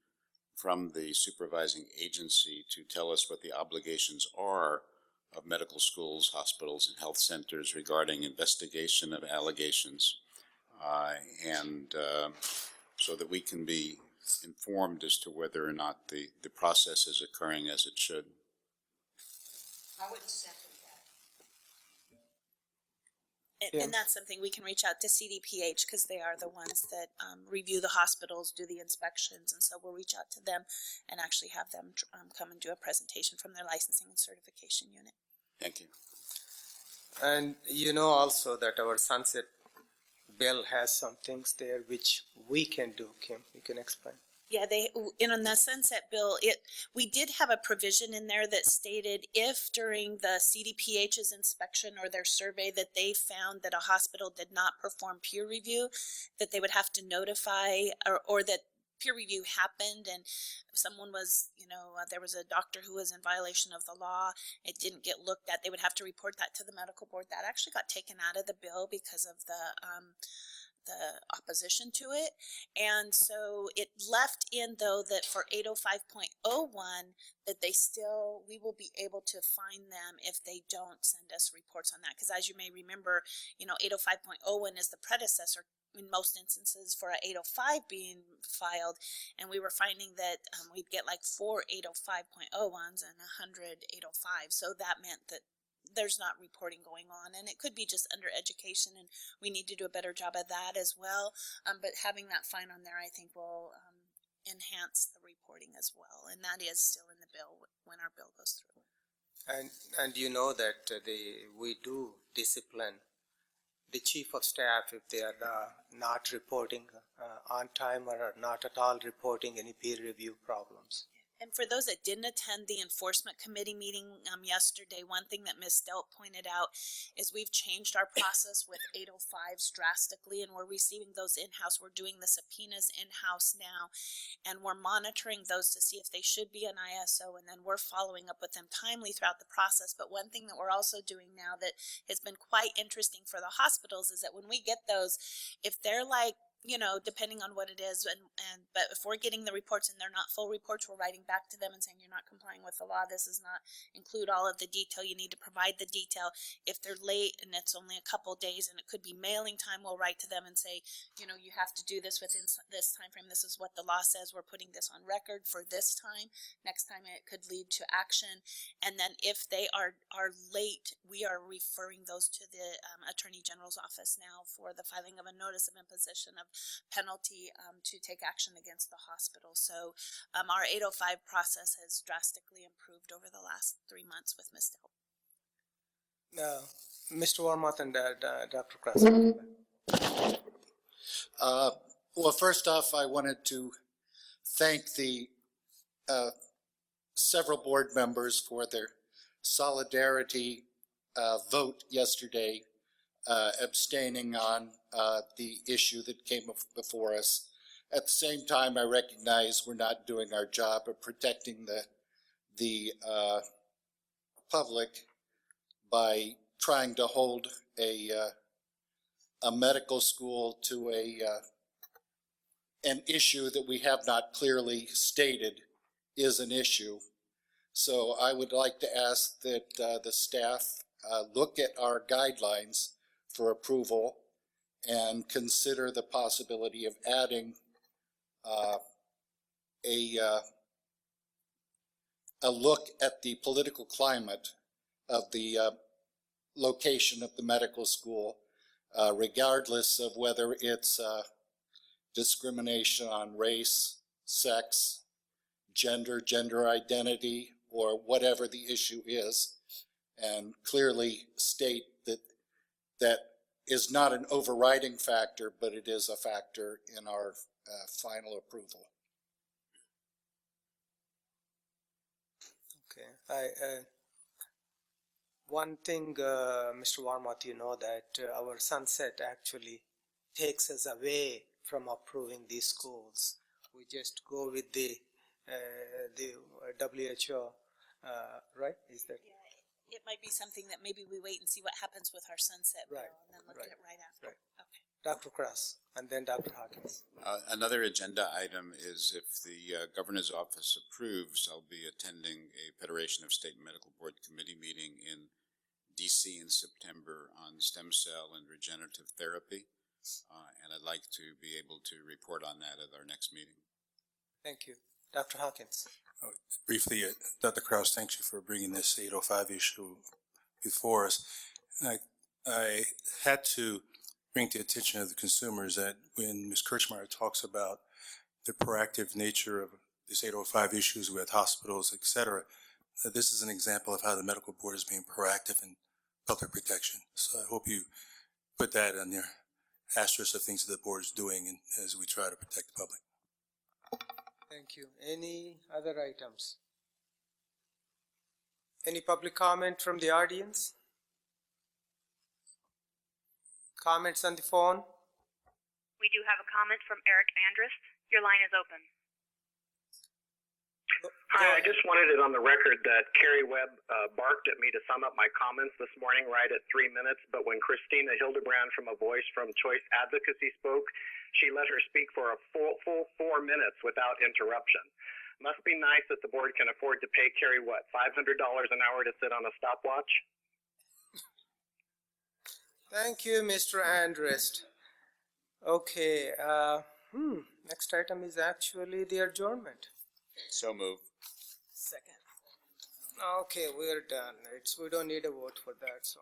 from the supervising agency to tell us what the obligations are of medical schools, hospitals, and health centers regarding investigation of allegations, so that we can be informed as to whether or not the process is occurring as it should. I would second that. And that's something we can reach out to CDPH because they are the ones that review the hospitals, do the inspections, and so we'll reach out to them and actually have them come and do a presentation from their licensing and certification unit. Thank you. And you know also that our sunset bill has some things there which we can do. Kim, you can explain. Yeah, in the sunset bill, we did have a provision in there that stated if during the CDPH's inspection or their survey that they found that a hospital did not perform peer review, that they would have to notify or that peer review happened and someone was, there was a doctor who was in violation of the law, it didn't get looked at, they would have to report that to the medical board. That actually got taken out of the bill because of the opposition to it. And so it left in, though, that for 805.01 that we will be able to find them if they don't send us reports on that. Because as you may remember, 805.01 is the predecessor in most instances for a 805 being filed, and we were finding that we'd get like 4 805.01s and 100 805. So that meant that there's not reporting going on, and it could be just under education, and we need to do a better job of that as well. But having that fine on there, I think, will enhance the reporting as well, and that is still in the bill when our bill goes through. And you know that we do discipline the chief of staff if they are not reporting on time or are not at all reporting any peer review problems. And for those that didn't attend the enforcement committee meeting yesterday, one thing that Ms. Delp pointed out is we've changed our process with 805s drastically, and we're receiving those in-house. We're doing the subpoenas in-house now, and we're monitoring those to see if they should be an ISO, and then we're following up with them timely throughout the process. But one thing that we're also doing now that has been quite interesting for the hospitals is that when we get those, if they're like, depending on what it is, but if we're getting the reports and they're not full reports, we're writing back to them and saying you're not complying with the law. This does not include all of the detail. You need to provide the detail. If they're late and it's only a couple days and it could be mailing time, we'll write to them and say, you have to do this within this time frame. This is what the law says. We're putting this on record for this time. Next time it could lead to action. And then if they are late, we are referring those to the Attorney General's office now for the filing of a notice of imposition of penalty to take action against the hospital. So our 805 process has drastically improved over the last 3 months with Ms. Delp. Mr. Warmoth and Dr. Krasner. Well, first off, I wanted to thank the several board members for their solidarity vote yesterday, abstaining on the issue that came before us. At the same time, I recognize we're not doing our job of protecting the public by trying to hold a medical school to an issue that we have not clearly stated is an issue. So I would like to ask that the staff look at our guidelines for approval and consider the possibility of adding a look at the political climate of the location of the medical school, regardless of whether it's discrimination on race, sex, gender identity, or whatever the issue is, and clearly state that that is not an overriding factor, but it is a factor in our final approval. Okay. One thing, Mr. Warmoth, you know that our sunset actually takes us away from approving these schools. We just go with the WHO, right? Is that It might be something that maybe we wait and see what happens with our sunset bill Right, and then look right, at it right after. right. Dr. Cross and then Dr. Hawkins? Another agenda item is if the Governor's Office approves, I'll be attending a Federation of State Medical Board Committee meeting in DC in September on stem cell and regenerative therapy. And I'd like to be able to report on that at our next meeting. Thank you. Dr. Hawkins? Briefly, Dr. Krause, thanks you for bringing this 805 issue before us. And I had to bring to the attention of the consumers that when Ms. Kirchmeier talks about the proactive nature of this 805 issues with hospitals, et cetera, that this is an example of how the medical board is being proactive in public protection. So I hope you put that on your asterisk of things that the board is doing as we try to protect the public. Thank you. Any other items? Any public comment from the audience? Comments on the phone? We do have a comment from Eric Andrist. Your line is open. Hi, I just wanted it on the record that Carrie Webb barked at me to sum up my comments this morning right at 3 minutes, but when Christina Hildebrand from A Voice from Choice Advocacy spoke, she let her speak for a full 4 minutes without interruption. Must be nice that the board can afford to pay Carrie, what, $500 an hour to sit on a stopwatch? Thank you, Mr. Andrist. Okay, next item is actually the adjournment. So moved. Second. Okay, we're done. We don't need a vote for that, so.